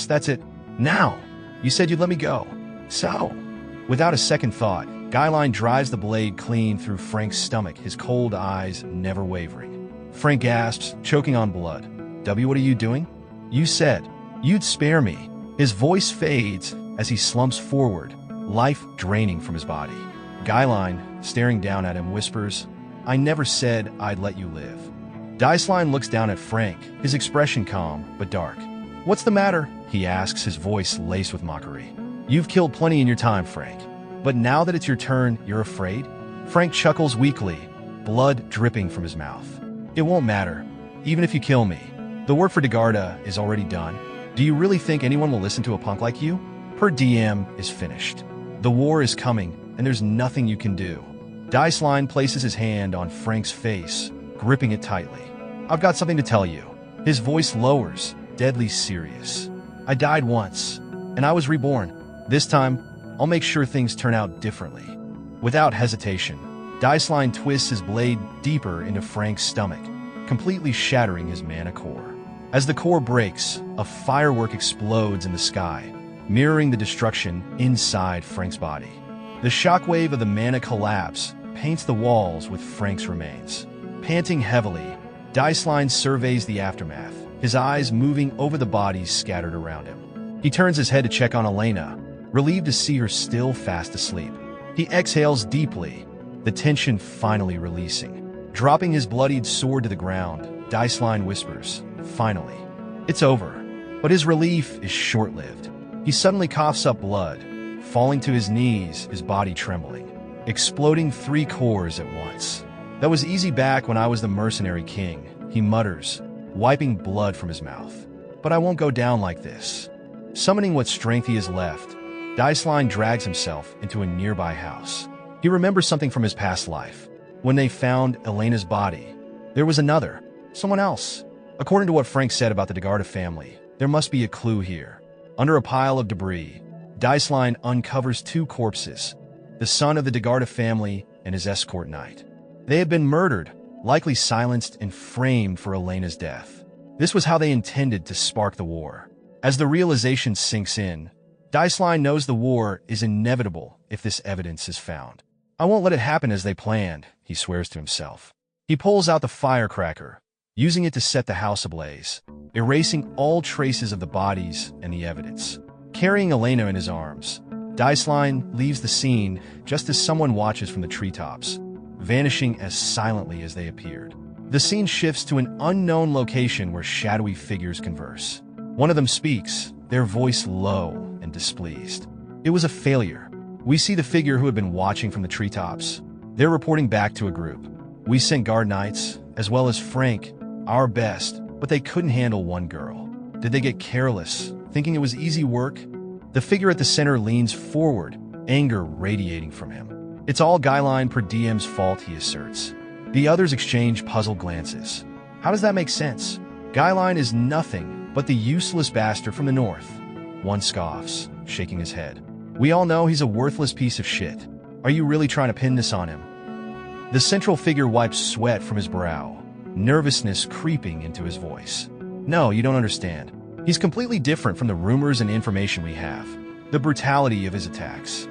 that's it. Now! You said you'd let me go. So?" Without a second thought, Ghislain drives the blade clean through Frank's stomach, his cold eyes never wavering. Frank gasps, choking on blood. What are you doing?" "You said you'd spare me." His voice fades as he slumps forward, life draining from his body. Ghislain, staring down at him, whispers, I never said I'd let you live. Ghislain looks down at Frank, his expression calm but dark. What's the matter? He asks, his voice laced with mockery. You've killed plenty in your time, Frank. But now that it's your turn, you're afraid? Frank chuckles weakly, blood dripping from his mouth. It won't matter, even if you kill me. The work for Degardeh is already done. Do you really think anyone will listen to a punk like you? Perdium is finished. The war is coming, and there's nothing you can do. Ghislain places his hand on Frank's face, gripping it tightly. I've got something to tell you. His voice lowers, deadly serious. I died once, and I was reborn. This time, I'll make sure things turn out differently. Without hesitation, Ghislain twists his blade deeper into Frank's stomach, completely shattering his mana core. As the core breaks, a firework explodes in the sky, mirroring the destruction inside Frank's body. The shockwave of the mana collapse paints the walls with Frank's remains. Panting heavily, Ghislain surveys the aftermath, his eyes moving over the bodies scattered around him. He turns his head to check on Elena, relieved to see her still fast asleep. He exhales deeply, the tension finally releasing. Dropping his bloodied sword to the ground, Ghislain whispers, finally. It's over. But his relief is short-lived. He suddenly coughs up blood, falling to his knees, his body trembling, exploding 3 cores at once. That was easy back when I was the Mercenary King, he mutters, wiping blood from his mouth. But I won't go down like this. Summoning what strength he has left, Ghislain drags himself into a nearby house. He remembers something from his past life. When they found Elena's body, there was another, someone else. According to what Frank said about the Degardeh family, there must be a clue here. Under a pile of debris, Ghislain uncovers 2 corpses, the son of the Degardeh family and his escort knight. They had been murdered, likely silenced and framed for Elena's death. This was how they intended to spark the war. As the realization sinks in, Ghislain knows the war is inevitable if this evidence is found. I won't let it happen as they planned, he swears to himself. He pulls out the firecracker, using it to set the house ablaze, erasing all traces of the bodies and the evidence. Carrying Elena in his arms, Ghislain leaves the scene just as someone watches from the treetops, vanishing as silently as they appeared. The scene shifts to an unknown location where shadowy figures converse. One of them speaks, their voice low and displeased. It was a failure. We see the figure who had been watching from the treetops. They're reporting back to a group. We sent guard knights, as well as Frank, our best, but they couldn't handle one girl. Did they get careless, thinking it was easy work? The figure at the center leans forward, anger radiating from him. It's all Ghislain Perdium's fault, he asserts. The others exchange puzzled glances. How does that make sense? Ghislain is nothing but the useless bastard from the north. One scoffs, shaking his head. We all know he's a worthless piece of shit. Are you really trying to pin this on him? The central figure wipes sweat from his brow, nervousness creeping into his voice. No, you don't understand. He's completely different from the rumors and information we have. The brutality of his attacks.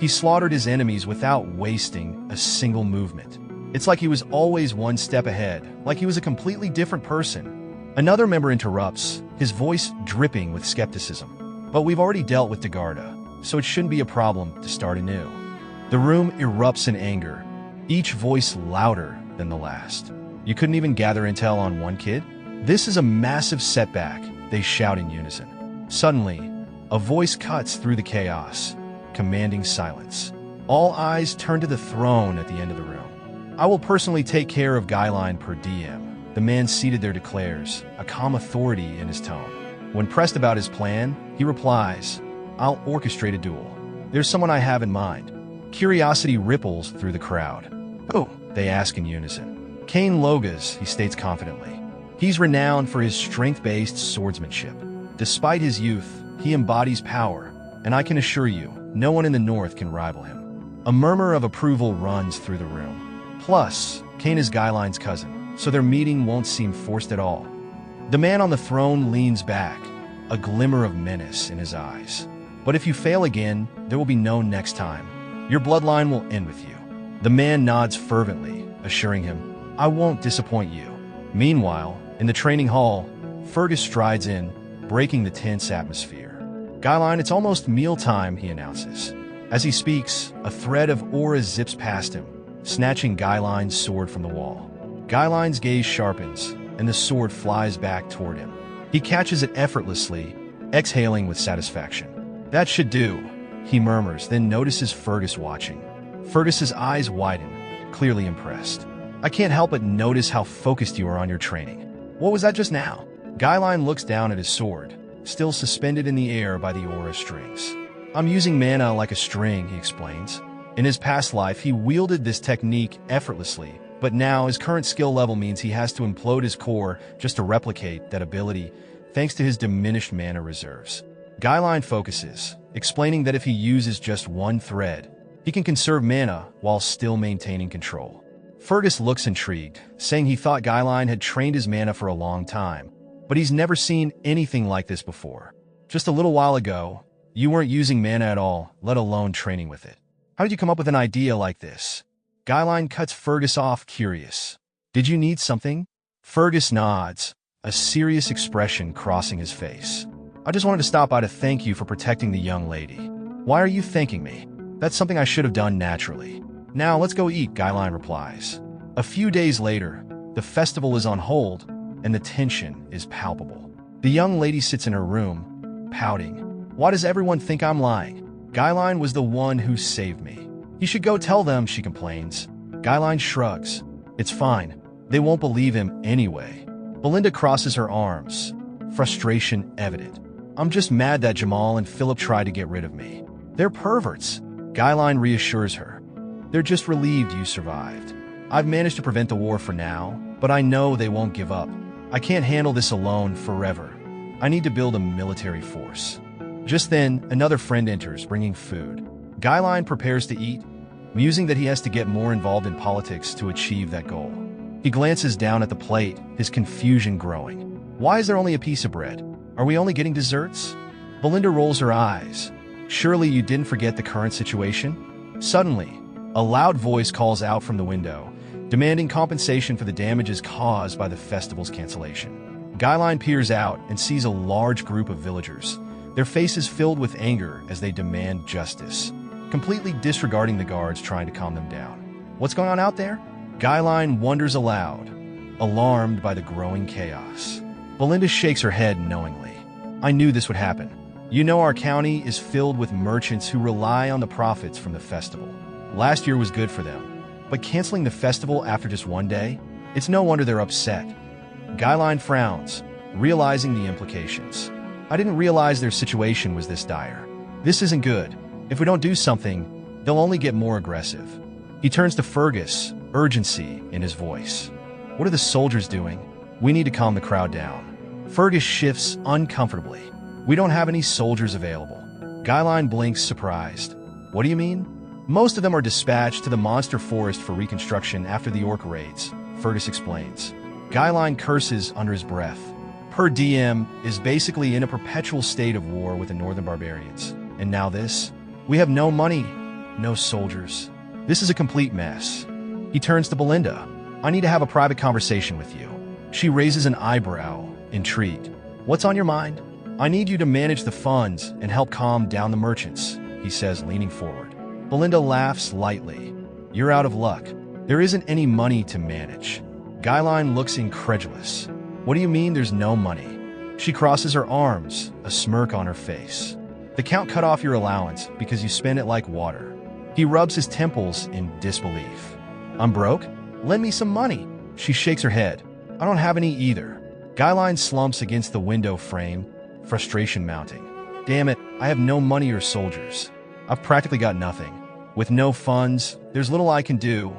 He slaughtered his enemies without wasting a single movement. It's like he was always one step ahead, like he was a completely different person. Another member interrupts, his voice dripping with skepticism. But we've already dealt with Degardeh, so it shouldn't be a problem to start anew. The room erupts in anger, each voice louder than the last. You couldn't even gather intel on one kid? This is a massive setback, they shout in unison. Suddenly, a voice cuts through the chaos, commanding silence. All eyes turn to the throne at the end of the room. I will personally take care of Ghislain Perdium, the man seated there declares, a calm authority in his tone. When pressed about his plan, he replies, I'll orchestrate a duel. There's someone I have in mind. Curiosity ripples through the crowd. Who? They ask in unison. Cain Logas, he states confidently. He's renowned for his strength-based swordsmanship. Despite his youth, he embodies power, and I can assure you, no one in the north can rival him. A murmur of approval runs through the room. Plus, Cain is Ghislain's cousin, so their meeting won't seem forced at all. The man on the throne leans back, a glimmer of menace in his eyes. But if you fail again, there will be no next time. Your bloodline will end with you. The man nods fervently, assuring him, I won't disappoint you. Meanwhile, in the training hall, Fergus strides in, breaking the tense atmosphere. Ghislain, it's almost mealtime, he announces. As he speaks, a thread of aura zips past him, snatching Ghislain's sword from the wall. Ghislain's gaze sharpens, and the sword flies back toward him. He catches it effortlessly, exhaling with satisfaction. "That should do," he murmurs, then notices Fergus watching. Fergus's eyes widen, clearly impressed. "I can't help but notice how focused you are on your training. What was that just now?" Ghislain looks down at his sword, still suspended in the air by the aura strings. "I'm using mana like a string," he explains. In his past life, he wielded this technique effortlessly, but now his current skill level means he has to implode his core just to replicate that ability, thanks to his diminished mana reserves. Ghislain focuses, explaining that if he uses just one thread, he can conserve mana while still maintaining control. Fergus looks intrigued, saying he thought Ghislain had trained his mana for a long time, but he's never seen anything like this before. "Just a little while ago, you weren't using mana at all, let alone training with it. How did you come up with an idea like this?" Ghislain cuts Fergus off, curious. "Did you need something?" Fergus nods, a serious expression crossing his face. "I just wanted to stop by to thank you for protecting the young lady." "Why are you thanking me? That's something I should have done naturally." "Now let's go eat," Ghislain replies. A few days later, the festival is on hold, and the tension is palpable. The young lady sits in her room, pouting. "Why does everyone think I'm lying? Ghislain was the one who saved me. You should go tell them," she complains. Ghislain shrugs. "It's fine. They won't believe him anyway." Belinda crosses her arms, frustration evident. "I'm just mad that Jamal and Philip tried to get rid of me. They're perverts." Ghislain reassures her. "They're just relieved you survived. I've managed to prevent the war for now, but I know they won't give up. I can't handle this alone forever. I need to build a military force." Just then, another friend enters, bringing food. Ghislain prepares to eat, musing that he has to get more involved in politics to achieve that goal. He glances down at the plate, his confusion growing. "Why is there only a piece of bread? Are we only getting desserts?" Belinda rolls her eyes. "Surely you didn't forget the current situation?" Suddenly, a loud voice calls out from the window, demanding compensation for the damages caused by the festival's cancellation. Ghislain peers out and sees a large group of villagers, their faces filled with anger as they demand justice, completely disregarding the guards trying to calm them down. "What's going on out there?" Ghislain wonders aloud, alarmed by the growing chaos. Belinda shakes her head knowingly. "I knew this would happen. You know our county is filled with merchants who rely on the profits from the festival. Last year was good for them, but canceling the festival after just one day? It's no wonder they're upset." Ghislain frowns, realizing the implications. "I didn't realize their situation was this dire. This isn't good. If we don't do something, they'll only get more aggressive." He turns to Fergus, urgency in his voice. "What are the soldiers doing? We need to calm the crowd down." Fergus shifts uncomfortably. "We don't have any soldiers available." Ghislain blinks, surprised. "What do you mean?" "Most of them are dispatched to the monster forest for reconstruction after the orc raids," Fergus explains. Ghislain curses under his breath. Perdium is basically in a perpetual state of war with the northern barbarians. And now this? We have no money, no soldiers. This is a complete mess. He turns to Belinda. "I need to have a private conversation with you." She raises an eyebrow, intrigued. "What's on your mind?" "I need you to manage the funds and help calm down the merchants," he says, leaning forward. Belinda laughs lightly. "You're out of luck. There isn't any money to manage." Ghislain looks incredulous. "What do you mean there's no money?" She crosses her arms, a smirk on her face. "The count cut off your allowance because you spend it like water." He rubs his temples in disbelief. "I'm broke? Lend me some money." She shakes her head. "I don't have any either." Ghislain slumps against the window frame, frustration mounting. "Damn it, I have no money or soldiers. I've practically got nothing. With no funds, there's little I can do,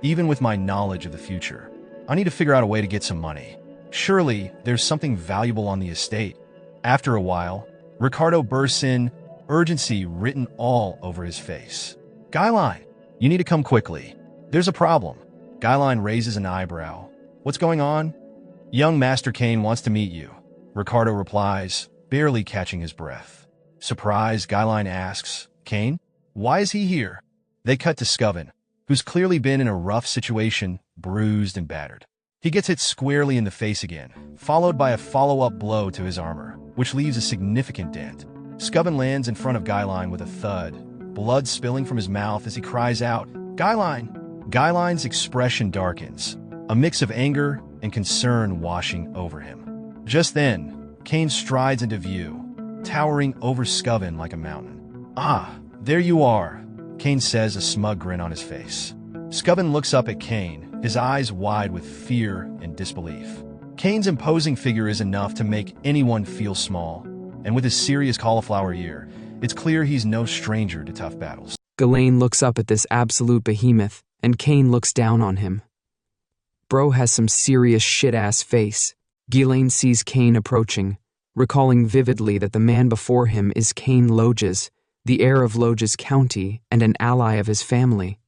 even with my knowledge of the future. I need to figure out a way to get some money. Surely, there's something valuable on the estate." After a while, Ricardo bursts in, urgency written all over his face. "Ghislain, you need to come quickly. There's a problem." Ghislain raises an eyebrow. "What's going on?" "Young Master Kane wants to meet you," Ricardo replies, barely catching his breath. Surprised, Ghislain asks, "Kane? Why is he here?" They cut to Scoven, who's clearly been in a rough situation, bruised and battered. He gets hit squarely in the face again, followed by a follow-up blow to his armor, which leaves a significant dent. Scoven lands in front of Ghislain with a thud, blood spilling from his mouth as he cries out, "Ghislain, Ghislain's expression darkens, a mix of anger and concern washing over him. Just then, Cain strides into view, towering over Scoven like a mountain. "Ah, there you are," Cain says, a smug grin on his face. Scoven looks up at Cain, his eyes wide with fear and disbelief. Cain's imposing figure is enough to make anyone feel small, and with his serious cauliflower ear, it's clear he's no stranger to tough battles. Ghislain looks up at this absolute behemoth, and Cain looks down on him. Bro has some serious shit-ass face. Ghislain sees Cain approaching, recalling vividly that the man before him is Cain Loges, the heir of Loges County and an ally of his family.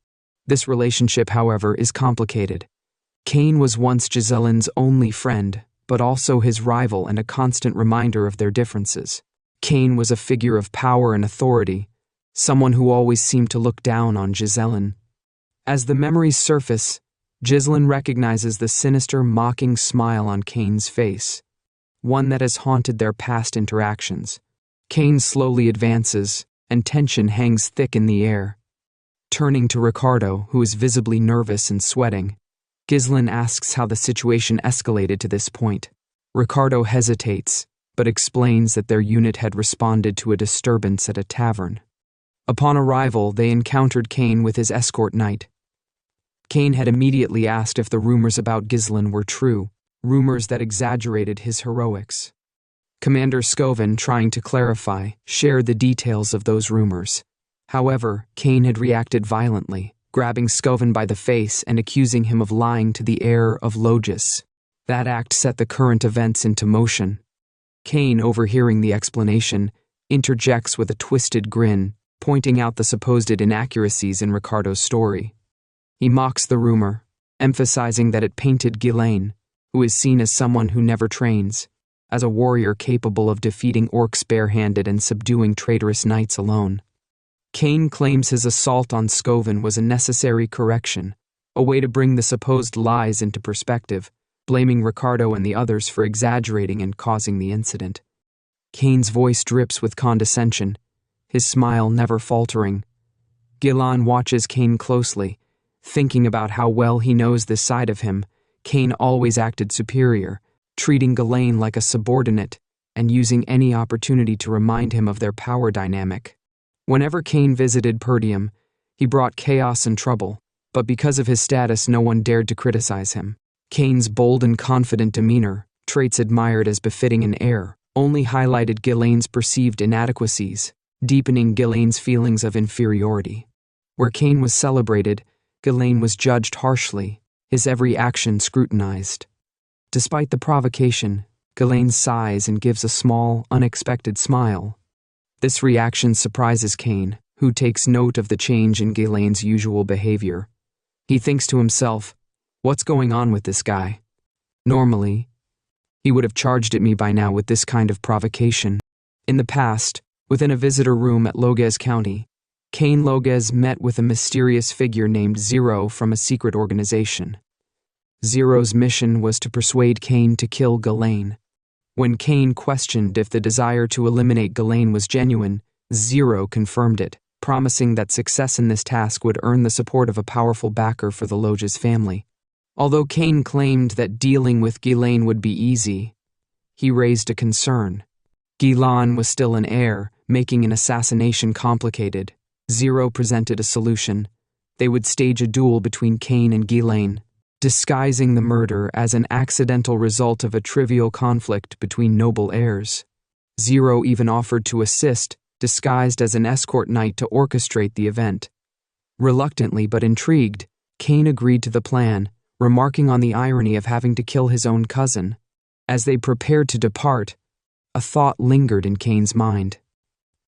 This relationship, however, is complicated. Cain was once Ghislain's only friend, but also his rival and a constant reminder of their differences. Cain was a figure of power and authority, someone who always seemed to look down on Ghislain. As the memories surface, Ghislain recognizes the sinister, mocking smile on Cain's face, one that has haunted their past interactions. Cain slowly advances, and tension hangs thick in the air. Turning to Ricardo, who is visibly nervous and sweating, Ghislain asks how the situation escalated to this point. Ricardo hesitates, but explains that their unit had responded to a disturbance at a tavern. Upon arrival, they encountered Cain with his escort knight. Cain had immediately asked if the rumors about Ghislain were true, rumors that exaggerated his heroics. Commander Scoven, trying to clarify, shared the details of those rumors. However, Cain had reacted violently, grabbing Scoven by the face and accusing him of lying to the heir of Loges. That act set the current events into motion. Cain, overhearing the explanation, interjects with a twisted grin, pointing out the supposed inaccuracies in Ricardo's story. He mocks the rumor, emphasizing that it painted Ghislain, who is seen as someone who never trains, as a warrior capable of defeating orcs barehanded and subduing traitorous knights alone. Cain claims his assault on Scoven was a necessary correction, a way to bring the supposed lies into perspective, blaming Ricardo and the others for exaggerating and causing the incident. Cain's voice drips with condescension, his smile never faltering. Ghislain watches Cain closely, thinking about how well he knows this side of him. Cain always acted superior, treating Ghislain like a subordinate and using any opportunity to remind him of their power dynamic. Whenever Cain visited Perdium, he brought chaos and trouble, but because of his status, no one dared to criticize him. Cain's bold and confident demeanor, traits admired as befitting an heir, only highlighted Ghislain's perceived inadequacies, deepening Ghislain's feelings of inferiority. Where Cain was celebrated, Ghislain was judged harshly, his every action scrutinized. Despite the provocation, Ghislain sighs and gives a small, unexpected smile. This reaction surprises Cain, who takes note of the change in Ghislain's usual behavior. He thinks to himself, "What's going on with this guy? Normally, he would have charged at me by now with this kind of provocation." In the past, within a visitor room at Loges County, Cain Loges met with a mysterious figure named Zero from a secret organization. Zero's mission was to persuade Cain to kill Ghislain. When Cain questioned if the desire to eliminate Ghislain was genuine, Zero confirmed it, promising that success in this task would earn the support of a powerful backer for the Loges family. Although Cain claimed that dealing with Ghislain would be easy, he raised a concern. Ghislain was still an heir, making an assassination complicated. Zero presented a solution. They would stage a duel between Cain and Ghislain, disguising the murder as an accidental result of a trivial conflict between noble heirs. Zero even offered to assist, disguised as an escort knight to orchestrate the event. Reluctantly but intrigued, Cain agreed to the plan, remarking on the irony of having to kill his own cousin. As they prepared to depart, a thought lingered in Cain's mind.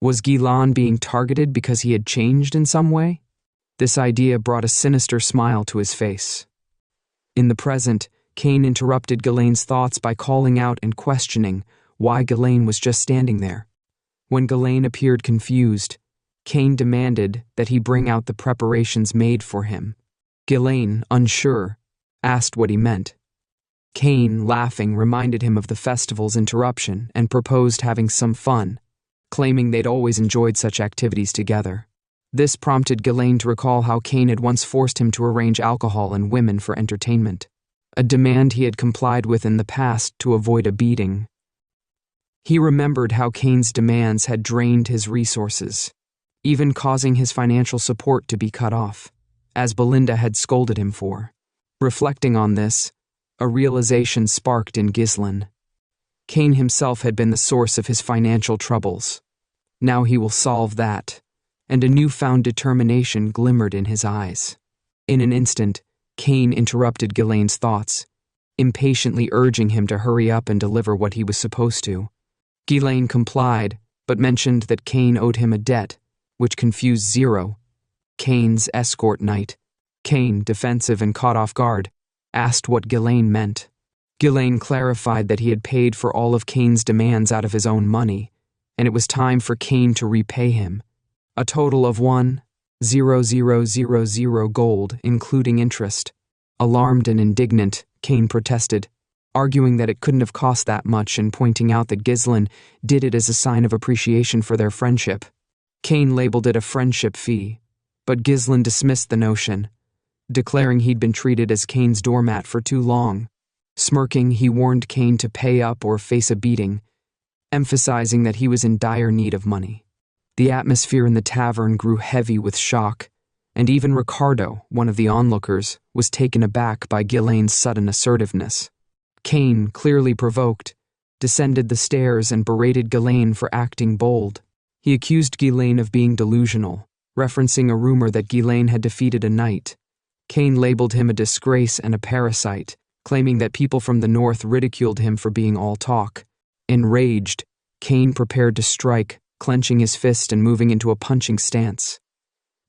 Was Ghislain being targeted because he had changed in some way? This idea brought a sinister smile to his face. In the present, Cain interrupted Ghislain's thoughts by calling out and questioning why Ghislain was just standing there. When Ghislain appeared confused, Cain demanded that he bring out the preparations made for him. Ghislain, unsure, asked what he meant. Cain, laughing, reminded him of the festival's interruption and proposed having some fun, claiming they'd always enjoyed such activities together. This prompted Ghislain to recall how Cain had once forced him to arrange alcohol and women for entertainment, a demand he had complied with in the past to avoid a beating. He remembered how Cain's demands had drained his resources, even causing his financial support to be cut off, as Belinda had scolded him for. Reflecting on this, a realization sparked in Ghislain. Cain himself had been the source of his financial troubles. Now he will solve that, and a newfound determination glimmered in his eyes. In an instant, Cain interrupted Ghislain's thoughts, impatiently urging him to hurry up and deliver what he was supposed to. Ghislain complied, but mentioned that Cain owed him a debt, which confused Zero, Cain's escort knight. Cain, defensive and caught off guard, asked what Ghislain meant. Ghislain clarified that he had paid for all of Cain's demands out of his own money, and it was time for Cain to repay him. A total of 1,000 gold, including interest. Alarmed and indignant, Cain protested, arguing that it couldn't have cost that much and pointing out that Ghislain did it as a sign of appreciation for their friendship. Cain labeled it a friendship fee, but Ghislain dismissed the notion, declaring he'd been treated as Cain's doormat for too long. Smirking, he warned Cain to pay up or face a beating, emphasizing that he was in dire need of money. The atmosphere in the tavern grew heavy with shock, and even Ricardo, one of the onlookers, was taken aback by Ghislain's sudden assertiveness. Cain, clearly provoked, descended the stairs and berated Ghislain for acting bold. He accused Ghislain of being delusional, referencing a rumor that Ghislain had defeated a knight. Cain labeled him a disgrace and a parasite, claiming that people from the north ridiculed him for being all talk. Enraged, Cain prepared to strike, clenching his fist and moving into a punching stance.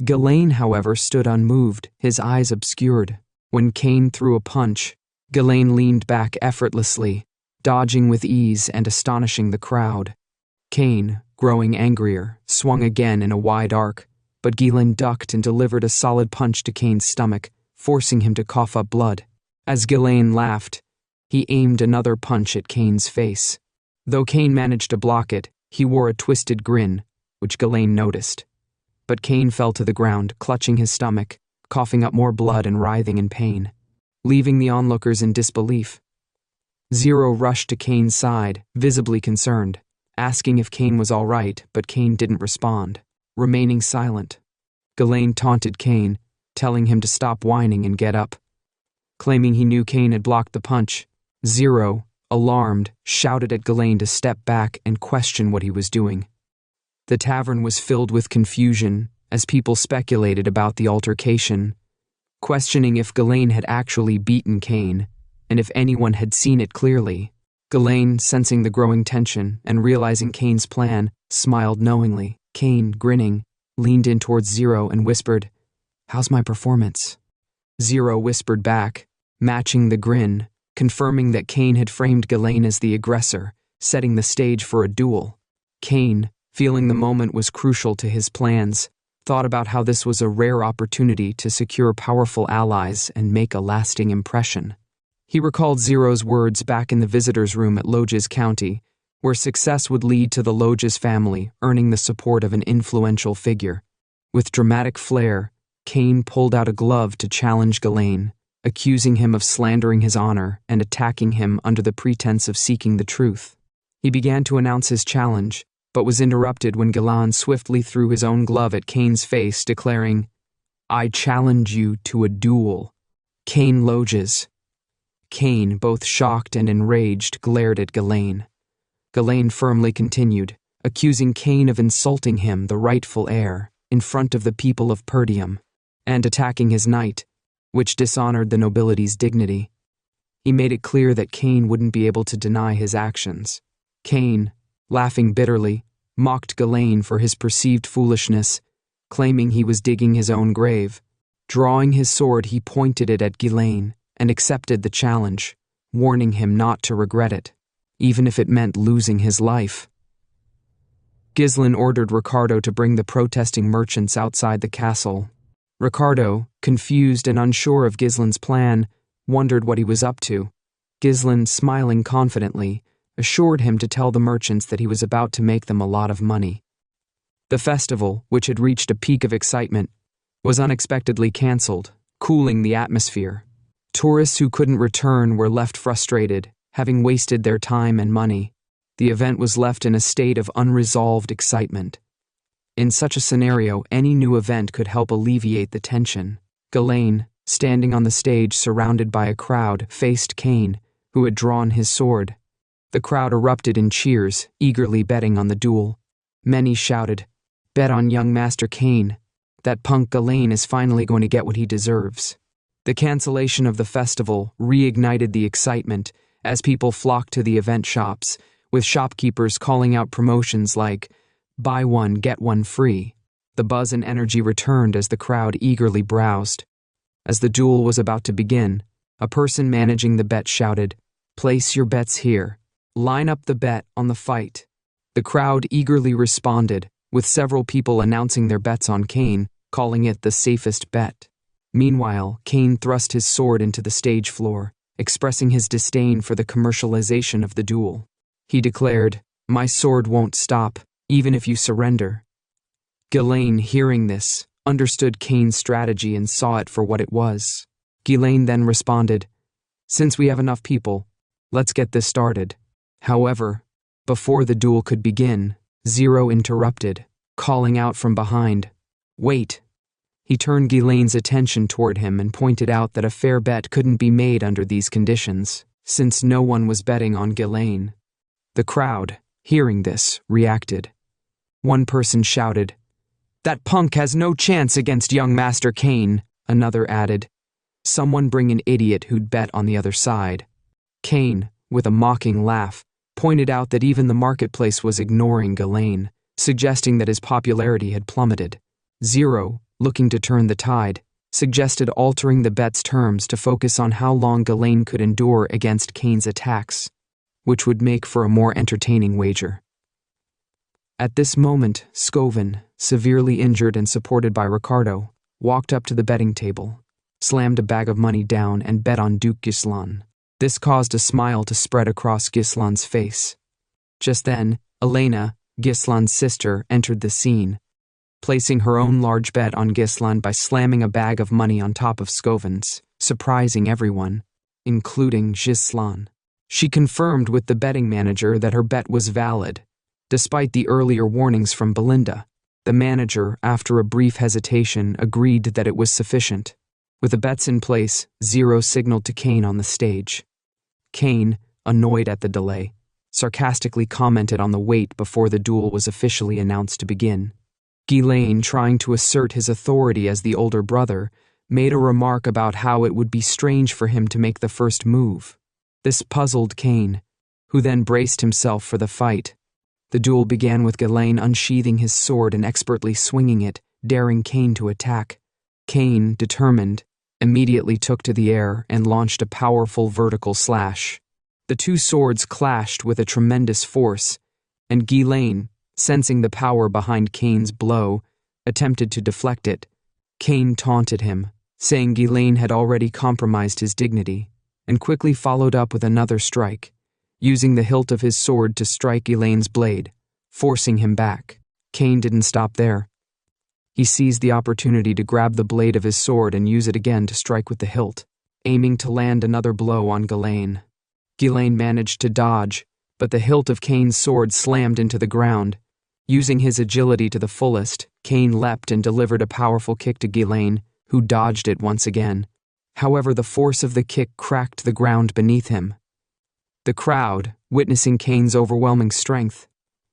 Ghislain, however, stood unmoved, his eyes obscured. When Cain threw a punch, Ghislain leaned back effortlessly, dodging with ease and astonishing the crowd. Cain, growing angrier, swung again in a wide arc, but Ghislain ducked and delivered a solid punch to Cain's stomach, forcing him to cough up blood. As Ghislain laughed, he aimed another punch at Cain's face. Though Cain managed to block it, he wore a twisted grin, which Ghislain noticed. But Cain fell to the ground, clutching his stomach, coughing up more blood and writhing in pain, leaving the onlookers in disbelief. Zero rushed to Cain's side, visibly concerned, asking if Cain was all right, but Cain didn't respond, remaining silent. Ghislain taunted Cain, telling him to stop whining and get up. Claiming he knew Cain had blocked the punch, Zero, alarmed, shouted at Ghislain to step back and question what he was doing. The tavern was filled with confusion as people speculated about the altercation, questioning if Ghislain had actually beaten Cain, and if anyone had seen it clearly. Ghislain, sensing the growing tension and realizing Cain's plan, smiled knowingly. Cain, grinning, leaned in towards Zero and whispered, "How's my performance?" Zero whispered back, matching the grin, confirming that Cain had framed Ghislain as the aggressor, setting the stage for a duel. Cain, feeling the moment was crucial to his plans, thought about how this was a rare opportunity to secure powerful allies and make a lasting impression. He recalled Zero's words back in the visitors' room at Loges County, where success would lead to the Loges family earning the support of an influential figure. With dramatic flair, Cain pulled out a glove to challenge Ghislain, accusing him of slandering his honor and attacking him under the pretense of seeking the truth. He began to announce his challenge, but was interrupted when Ghislain swiftly threw his own glove at Cain's face, declaring, "I challenge you to a duel. Cain Loges." Cain, both shocked and enraged, glared at Ghislain. Ghislain firmly continued, accusing Cain of insulting him, the rightful heir, in front of the people of Perdium, and attacking his knight, which dishonored the nobility's dignity. He made it clear that Cain wouldn't be able to deny his actions. Cain, laughing bitterly, mocked Ghislain for his perceived foolishness, claiming he was digging his own grave. Drawing his sword, he pointed it at Ghislain and accepted the challenge, warning him not to regret it, even if it meant losing his life. Ghislain ordered Ricardo to bring the protesting merchants outside the castle. Ricardo, confused and unsure of Ghislain's plan, wondered what he was up to. Ghislain, smiling confidently, assured him to tell the merchants that he was about to make them a lot of money. The festival, which had reached a peak of excitement, was unexpectedly cancelled, cooling the atmosphere. Tourists who couldn't return were left frustrated, having wasted their time and money. The event was left in a state of unresolved excitement. In such a scenario, any new event could help alleviate the tension. Ghislain, standing on the stage surrounded by a crowd, faced Cain, who had drawn his sword. The crowd erupted in cheers, eagerly betting on the duel. Many shouted, "Bet on young Master Cain. That punk Ghislain is finally going to get what he deserves." The cancellation of the festival reignited the excitement as people flocked to the event shops, with shopkeepers calling out promotions like, "Buy one, get one free." The buzz and energy returned as the crowd eagerly browsed. As the duel was about to begin, a person managing the bet shouted, "Place your bets here. Line up the bet on the fight." The crowd eagerly responded, with several people announcing their bets on Cain, calling it the safest bet. Meanwhile, Cain thrust his sword into the stage floor, expressing his disdain for the commercialization of the duel. He declared, "My sword won't stop, even if you surrender." Ghislain, hearing this, understood Cain's strategy and saw it for what it was. Ghislain then responded, "Since we have enough people, let's get this started." However, before the duel could begin, Zero interrupted, calling out from behind, "Wait." He turned Ghislain's attention toward him and pointed out that a fair bet couldn't be made under these conditions, since no one was betting on Ghislain. The crowd, hearing this, reacted. One person shouted, "That punk has no chance against young Master Cain," another added. "Someone bring an idiot who'd bet on the other side." Cain, with a mocking laugh, pointed out that even the marketplace was ignoring Ghislain, suggesting that his popularity had plummeted. Zero, looking to turn the tide, suggested altering the bet's terms to focus on how long Ghislain could endure against Cain's attacks, which would make for a more entertaining wager. At this moment, Scoven, severely injured and supported by Ricardo, walked up to the betting table, slammed a bag of money down, and bet on Duke Ghislain. This caused a smile to spread across Ghislain's face. Just then, Elena, Ghislain's sister, entered the scene, placing her own large bet on Ghislain by slamming a bag of money on top of Scoven's, surprising everyone, including Ghislain. She confirmed with the betting manager that her bet was valid, despite the earlier warnings from Belinda. The manager, after a brief hesitation, agreed that it was sufficient. With the bets in place, Zero signaled to Cain on the stage. Cain, annoyed at the delay, sarcastically commented on the wait before the duel was officially announced to begin. Ghislain, trying to assert his authority as the older brother, made a remark about how it would be strange for him to make the first move. This puzzled Cain, who then braced himself for the fight. The duel began with Ghislain unsheathing his sword and expertly swinging it, daring Cain to attack. Cain, determined, immediately took to the air and launched a powerful vertical slash. The two swords clashed with a tremendous force, and Ghislain, sensing the power behind Cain's blow, attempted to deflect it. Cain taunted him, saying Ghislain had already compromised his dignity, and quickly followed up with another strike, using the hilt of his sword to strike Ghislain's blade, forcing him back. Cain didn't stop there. He seized the opportunity to grab the blade of his sword and use it again to strike with the hilt, aiming to land another blow on Ghislain. Ghislain managed to dodge, but the hilt of Cain's sword slammed into the ground. Using his agility to the fullest, Cain leapt and delivered a powerful kick to Ghislain, who dodged it once again. However, the force of the kick cracked the ground beneath him. The crowd, witnessing Cain's overwhelming strength,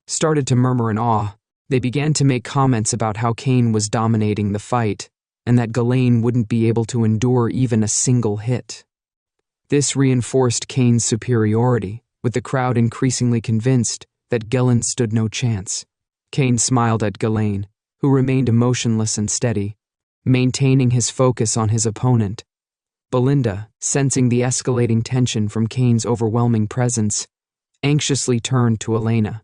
started to murmur in awe. They began to make comments about how Cain was dominating the fight, and that Ghislain wouldn't be able to endure even a single hit. This reinforced Cain's superiority, with the crowd increasingly convinced that Ghislain stood no chance. Cain smiled at Ghislain, who remained emotionless and steady, maintaining his focus on his opponent. Belinda, sensing the escalating tension from Cain's overwhelming presence, anxiously turned to Elena,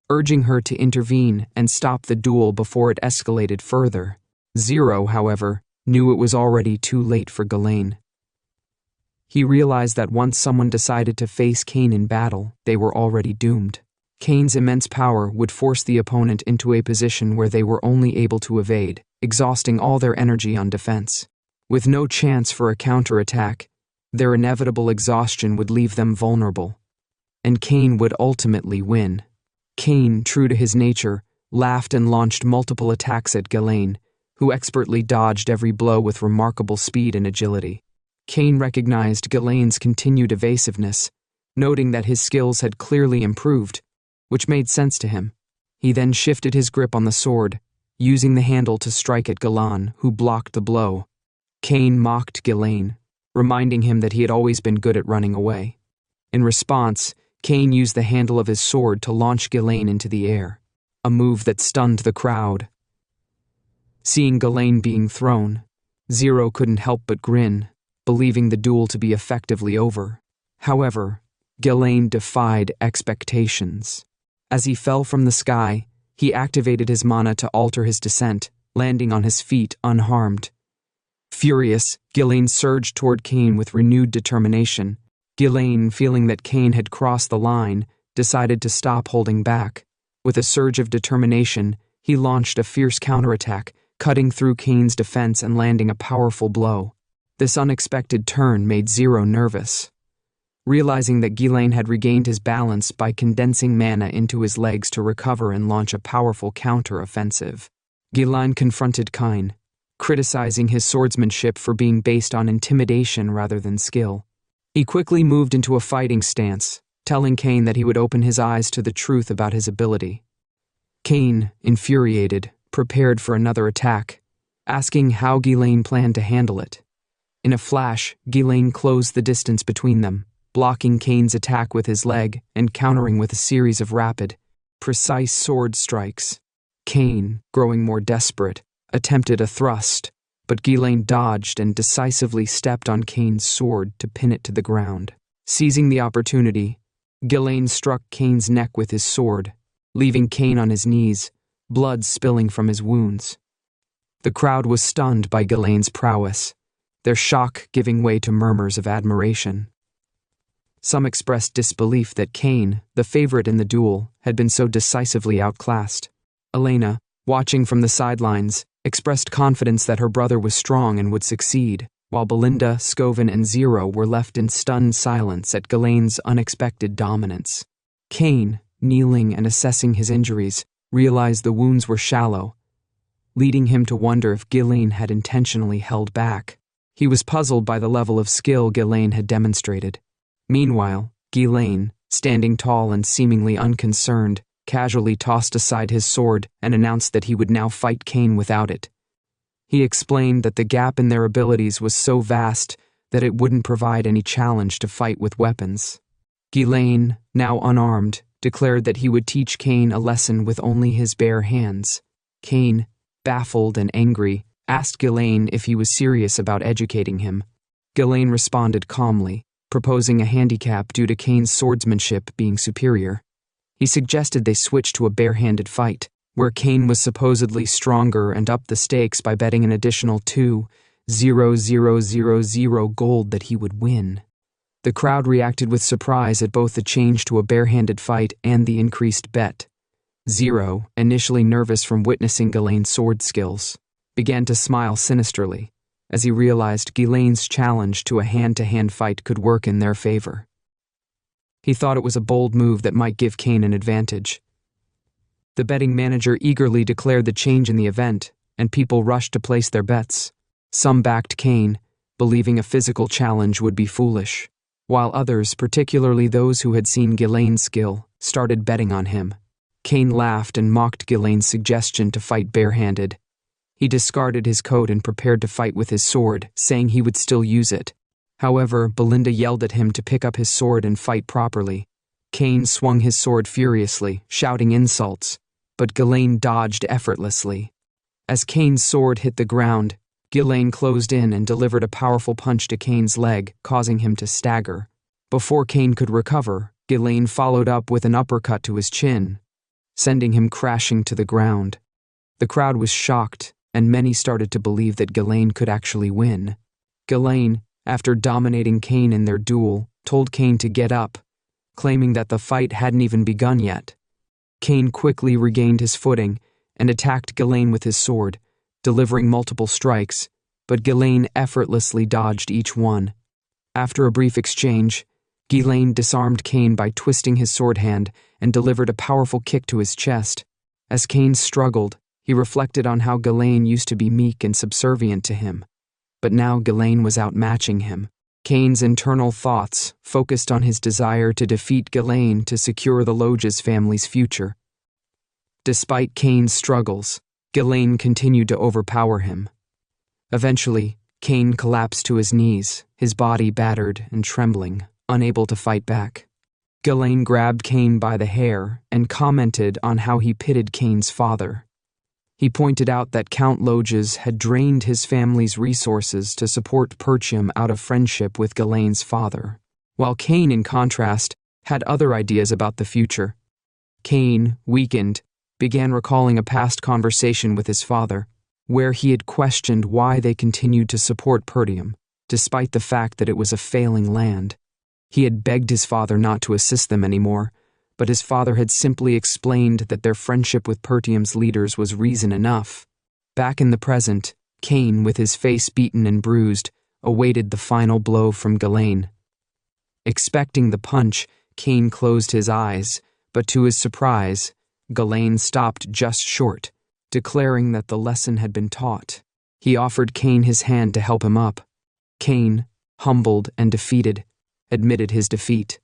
urging her to intervene and stop the duel before it escalated further. Zero, however, knew it was already too late for Ghislain. He realized that once someone decided to face Cain in battle, they were already doomed. Kane's immense power would force the opponent into a position where they were only able to evade, exhausting all their energy on defense. With no chance for a counterattack, their inevitable exhaustion would leave them vulnerable, and Kane would ultimately win. Kane, true to his nature, laughed and launched multiple attacks at Ghislain, who expertly dodged every blow with remarkable speed and agility. Kane recognized Ghislain's continued evasiveness, noting that his skills had clearly improved, which made sense to him. He then shifted his grip on the sword, using the handle to strike at Ghislain, who blocked the blow. Kane mocked Ghislain, reminding him that he had always been good at running away. In response, Kane used the handle of his sword to launch Ghislain into the air, a move that stunned the crowd. Seeing Ghislain being thrown, Zero couldn't help but grin, believing the duel to be effectively over. However, Ghislain defied expectations. As he fell from the sky, he activated his mana to alter his descent, landing on his feet unharmed. Furious, Ghislain surged toward Kane with renewed determination. Ghislain, feeling that Kane had crossed the line, decided to stop holding back. With a surge of determination, he launched a fierce counterattack, cutting through Kane's defense and landing a powerful blow. This unexpected turn made Zero nervous. Realizing that Ghislain had regained his balance by condensing mana into his legs to recover and launch a powerful counter-offensive, Ghislain confronted Kane, criticizing his swordsmanship for being based on intimidation rather than skill. He quickly moved into a fighting stance, telling Kane that he would open his eyes to the truth about his ability. Kane, infuriated, prepared for another attack, asking how Ghislain planned to handle it. In a flash, Ghislain closed the distance between them, blocking Kane's attack with his leg and countering with a series of rapid, precise sword strikes. Kane, growing more desperate, attempted a thrust, but Ghislain dodged and decisively stepped on Kane's sword to pin it to the ground. Seizing the opportunity, Ghislain struck Kane's neck with his sword, leaving Kane on his knees, blood spilling from his wounds. The crowd was stunned by Ghislain's prowess, their shock giving way to murmurs of admiration. Some expressed disbelief that Kane, the favorite in the duel, had been so decisively outclassed. Elena, watching from the sidelines, expressed confidence that her brother was strong and would succeed, while Belinda, Scoven, and Zero were left in stunned silence at Ghislain's unexpected dominance. Kane, kneeling and assessing his injuries, realized the wounds were shallow, leading him to wonder if Ghislain had intentionally held back. He was puzzled by the level of skill Ghislain had demonstrated. Meanwhile, Ghislain, standing tall and seemingly unconcerned, casually tossed aside his sword and announced that he would now fight Kane without it. He explained that the gap in their abilities was so vast that it wouldn't provide any challenge to fight with weapons. Ghislain, now unarmed, declared that he would teach Kane a lesson with only his bare hands. Kane, baffled and angry, asked Ghislain if he was serious about educating him. Ghislain responded calmly, proposing a handicap due to Kane's swordsmanship being superior. He suggested they switch to a bare-handed fight, where Kane was supposedly stronger, and upped the stakes by betting an additional 2,000 gold that he would win. The crowd reacted with surprise at both the change to a bare-handed fight and the increased bet. Zero, initially nervous from witnessing Ghislain's sword skills, began to smile sinisterly as he realized Ghislain's challenge to a hand-to-hand fight could work in their favor. He thought it was a bold move that might give Kane an advantage. The betting manager eagerly declared the change in the event, and people rushed to place their bets. Some backed Kane, believing a physical challenge would be foolish, while others, particularly those who had seen Ghislain's skill, started betting on him. Kane laughed and mocked Ghislain's suggestion to fight barehanded. He discarded his coat and prepared to fight with his sword, saying he would still use it. However, Belinda yelled at him to pick up his sword and fight properly. Kane swung his sword furiously, shouting insults, but Ghislain dodged effortlessly. As Kane's sword hit the ground, Ghislain closed in and delivered a powerful punch to Kane's leg, causing him to stagger. Before Kane could recover, Ghislain followed up with an uppercut to his chin, sending him crashing to the ground. The crowd was shocked, and many started to believe that Ghislain could actually win. Ghislain, after dominating Kane in their duel, told Kane to get up, claiming that the fight hadn't even begun yet. Cain quickly regained his footing and attacked Ghislain with his sword, delivering multiple strikes, but Ghislain effortlessly dodged each one. After a brief exchange, Ghislain disarmed Cain by twisting his sword hand and delivered a powerful kick to his chest. As Cain struggled, he reflected on how Ghislain used to be meek and subservient to him. But now Ghislain was outmatching him. Cain's internal thoughts focused on his desire to defeat Ghislain to secure the Logis family's future. Despite Cain's struggles, Ghislain continued to overpower him. Eventually, Cain collapsed to his knees, his body battered and trembling, unable to fight back. Ghislain grabbed Cain by the hair and commented on how he pitied Cain's father. He pointed out that Count Logis had drained his family's resources to support Perdium out of friendship with Ghislain's father, while Cain, in contrast, had other ideas about the future. Cain, weakened, began recalling a past conversation with his father, where he had questioned why they continued to support Perdium, despite the fact that it was a failing land. He had begged his father not to assist them anymore, but his father had simply explained that their friendship with Perdium's leaders was reason enough. Back in the present, Cain, with his face beaten and bruised, awaited the final blow from Ghislain. Expecting the punch, Cain closed his eyes, but to his surprise, Ghislain stopped just short, declaring that the lesson had been taught. He offered Cain his hand to help him up. Cain, humbled and defeated, admitted his defeat.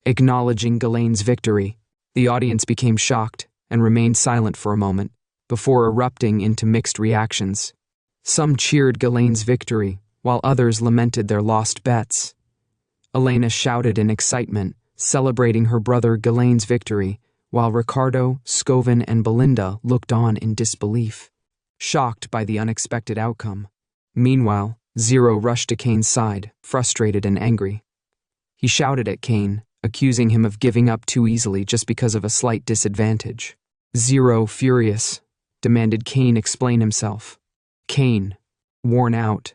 Acknowledging Ghislain's victory, the audience became shocked and remained silent for a moment, before erupting into mixed reactions. Some cheered Ghislain's victory, while others lamented their lost bets. Elena shouted in excitement, celebrating her brother Ghislain's victory, while Ricardo, Scoven, and Belinda looked on in disbelief, shocked by the unexpected outcome. Meanwhile, Zero rushed to Cain's side, frustrated and angry. He shouted at Cain, accusing him of giving up too easily just because of a slight disadvantage. Zero, furious, demanded Cain explain himself. Cain, worn out,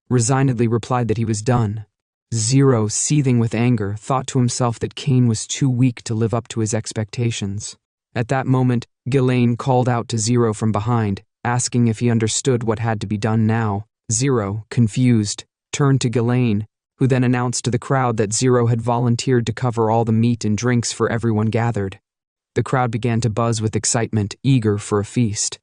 resignedly replied that he was done. Zero, seething with anger, thought to himself that Cain was too weak to live up to his expectations. At that moment, Ghislain called out to Zero from behind, asking if he understood what had to be done now. Zero, confused, turned to Ghislain, who then announced to the crowd that Zero had volunteered to cover all the meat and drinks for everyone gathered. The crowd began to buzz with excitement, eager for a feast.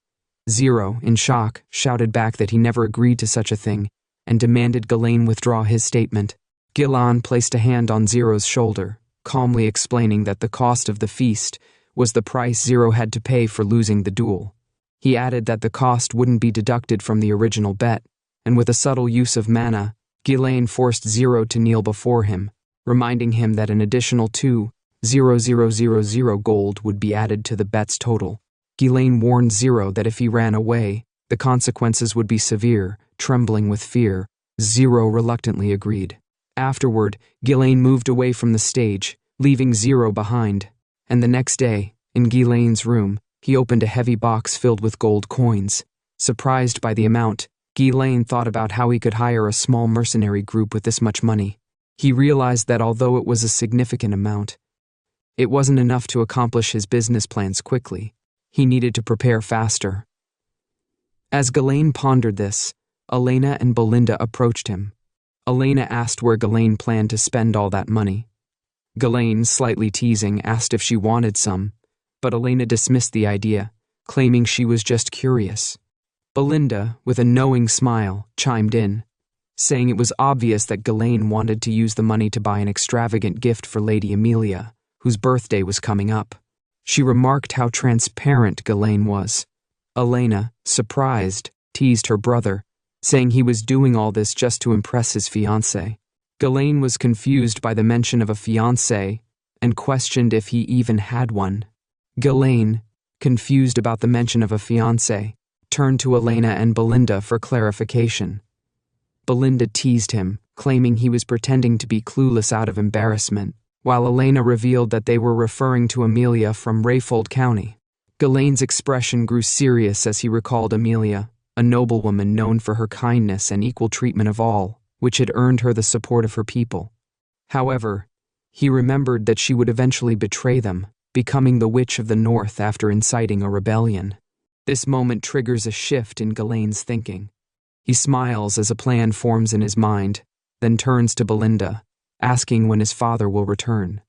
Zero, in shock, shouted back that he never agreed to such a thing, and demanded Ghislain withdraw his statement. Ghislain placed a hand on Zero's shoulder, calmly explaining that the cost of the feast was the price Zero had to pay for losing the duel. He added that the cost wouldn't be deducted from the original bet, and with a subtle use of mana, Ghislain forced Zero to kneel before him, reminding him that an additional 2,000 gold would be added to the bet's total. Ghislain warned Zero that if he ran away, the consequences would be severe. Trembling with fear, Zero reluctantly agreed. Afterward, Ghislain moved away from the stage, leaving Zero behind, and the next day, in Ghislain's room, he opened a heavy box filled with gold coins. Surprised by the amount, Ghislain thought about how he could hire a small mercenary group with this much money. He realized that although it was a significant amount, it wasn't enough to accomplish his business plans quickly. He needed to prepare faster. As Ghislain pondered this, Elena and Belinda approached him. Elena asked where Ghislain planned to spend all that money. Ghislain, slightly teasing, asked if she wanted some, but Elena dismissed the idea, claiming she was just curious. Belinda, with a knowing smile, chimed in, saying it was obvious that Ghislain wanted to use the money to buy an extravagant gift for Lady Amelia, whose birthday was coming up. She remarked how transparent Ghislain was. Elena, surprised, teased her brother, saying he was doing all this just to impress his fiancée. Ghislain was confused by the mention of a fiancée and questioned if he even had one. Ghislain, confused about the mention of a fiancée, turned to Elena and Belinda for clarification. Belinda teased him, claiming he was pretending to be clueless out of embarrassment, while Elena revealed that they were referring to Amelia from Rayfold County. Ghislain's expression grew serious as he recalled Amelia, a noblewoman known for her kindness and equal treatment of all, which had earned her the support of her people. However, he remembered that she would eventually betray them, becoming the Witch of the North after inciting a rebellion. This moment triggers a shift in Ghislain's thinking. He smiles as a plan forms in his mind, then turns to Belinda, asking when his father will return.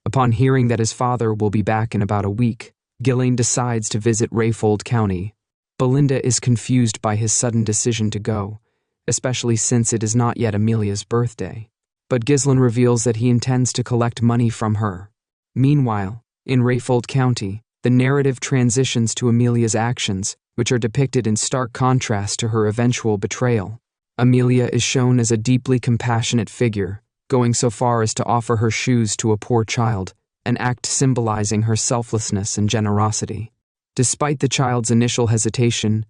Upon hearing that his father will be back in about a week, Ghislain decides to visit Rayfold County. Belinda is confused by his sudden decision to go, especially since it is not yet Amelia's birthday. But Ghislain reveals that he intends to collect money from her. Meanwhile, in Rayfold County, the narrative transitions to Amelia's actions, which are depicted in stark contrast to her eventual betrayal. Amelia is shown as a deeply compassionate figure, going so far as to offer her shoes to a poor child, an act symbolizing her selflessness and generosity. Despite the child's initial hesitation,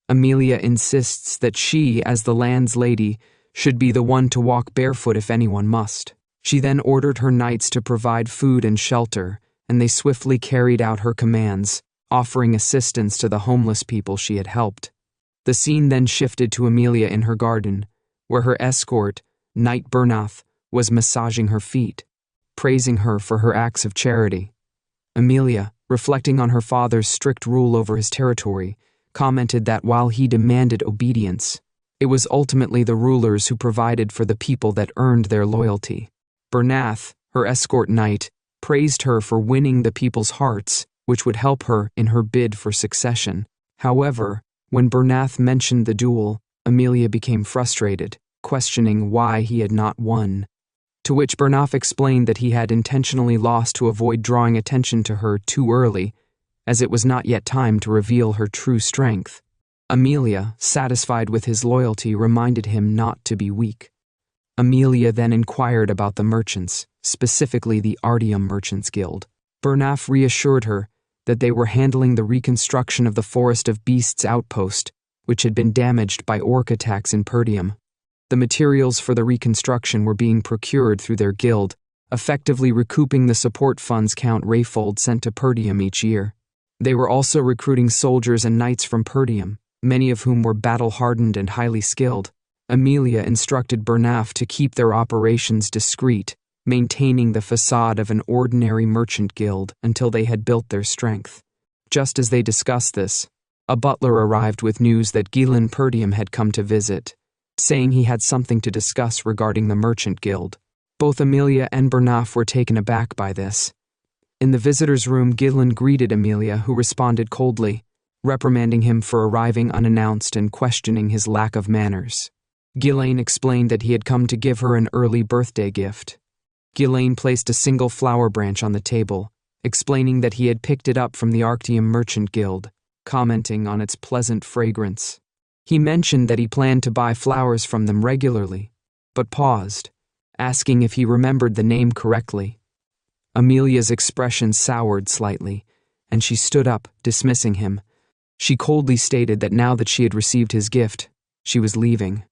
Amelia insists that she, as the land's lady, should be the one to walk barefoot if anyone must. She then ordered her knights to provide food and shelter, and they swiftly carried out her commands, offering assistance to the homeless people she had helped. The scene then shifted to Amelia in her garden, where her escort, Knight Bernath, was massaging her feet, praising her for her acts of charity. Amelia, reflecting on her father's strict rule over his territory, commented that while he demanded obedience, it was ultimately the rulers who provided for the people that earned their loyalty. Bernath, her escort knight, praised her for winning the people's hearts, which would help her in her bid for succession. However, when Bernath mentioned the duel, Amelia became frustrated, questioning why he had not won. To which Bernath explained that he had intentionally lost to avoid drawing attention to her too early, as it was not yet time to reveal her true strength. Amelia, satisfied with his loyalty, reminded him not to be weak. Amelia then inquired about the merchants, specifically the Artium Merchants Guild. Bernath reassured her that they were handling the reconstruction of the Forest of Beasts outpost, which had been damaged by orc attacks in Perdium. The materials for the reconstruction were being procured through their guild, effectively recouping the support funds Count Rayfold sent to Perdium each year. They were also recruiting soldiers and knights from Perdium, many of whom were battle-hardened and highly skilled. Amelia instructed Bernath to keep their operations discreet, maintaining the facade of an ordinary merchant guild until they had built their strength. Just as they discussed this, a butler arrived with news that Ghislain Perdium had come to visit, saying he had something to discuss regarding the merchant guild. Both Amelia and Bernath were taken aback by this. In the visitor's room, Ghislain greeted Amelia, who responded coldly, reprimanding him for arriving unannounced and questioning his lack of manners. Ghislain explained that he had come to give her an early birthday gift. Ghislain placed a single flower branch on the table, explaining that he had picked it up from the Artium Merchant Guild, commenting on its pleasant fragrance. He mentioned that he planned to buy flowers from them regularly, but paused, asking if he remembered the name correctly. Amelia's expression soured slightly, and she stood up, dismissing him. She coldly stated that now that she had received his gift, she was leaving.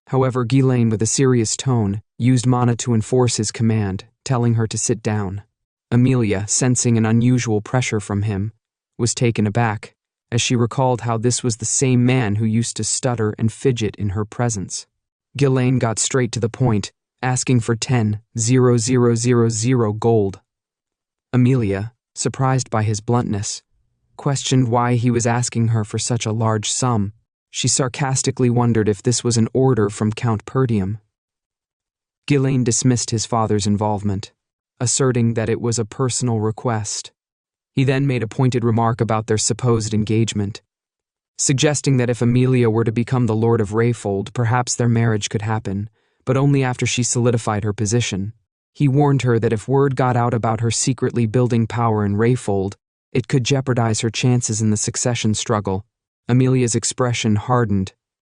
However, Ghislain, with a serious tone, used mana to enforce his command, telling her to sit down. Amelia, sensing an unusual pressure from him, was taken aback, as she recalled how this was the same man who used to stutter and fidget in her presence. Ghislain got straight to the point, asking for 10,000 gold. Amelia, surprised by his bluntness, questioned why he was asking her for such a large sum. She sarcastically wondered if this was an order from Count Perdium. Ghislain dismissed his father's involvement, asserting that it was a personal request. He then made a pointed remark about their supposed engagement, suggesting that if Amelia were to become the Lord of Rayfold, perhaps their marriage could happen, but only after she solidified her position. He warned her that if word got out about her secretly building power in Rayfold, it could jeopardize her chances in the succession struggle. Amelia's expression hardened,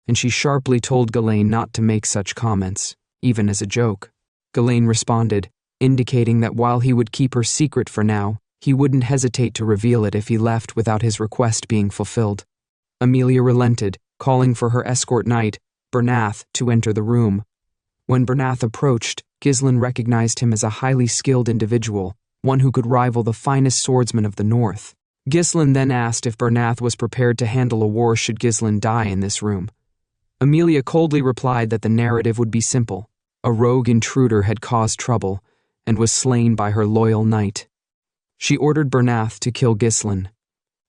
and she sharply told Ghislain not to make such comments, even as a joke. Ghislain responded, indicating that while he would keep her secret for now, he wouldn't hesitate to reveal it if he left without his request being fulfilled. Amelia relented, calling for her escort knight, Bernath, to enter the room. When Bernath approached, Ghislain recognized him as a highly skilled individual, one who could rival the finest swordsman of the north. Ghislain then asked if Bernath was prepared to handle a war should Ghislain die in this room. Amelia coldly replied that the narrative would be simple. A rogue intruder had caused trouble and was slain by her loyal knight. She ordered Bernath to kill Ghislain.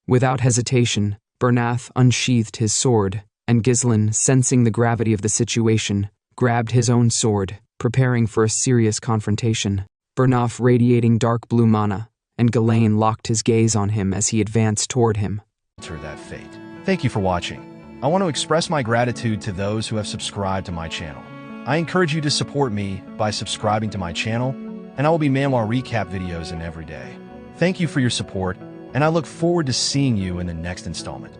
Without hesitation, Bernath unsheathed his sword, and Ghislain, sensing the gravity of the situation, grabbed his own sword, preparing for a serious confrontation. Bernath radiating dark blue mana, and Ghislain locked his gaze on him as he advanced toward him. That fate. Thank you for watching. I want to express my gratitude to those who have subscribed to my channel. I encourage you to support me by subscribing to my channel, and I will be Manhwa recap videos in every day. Thank you for your support, and I look forward to seeing you in the next installment.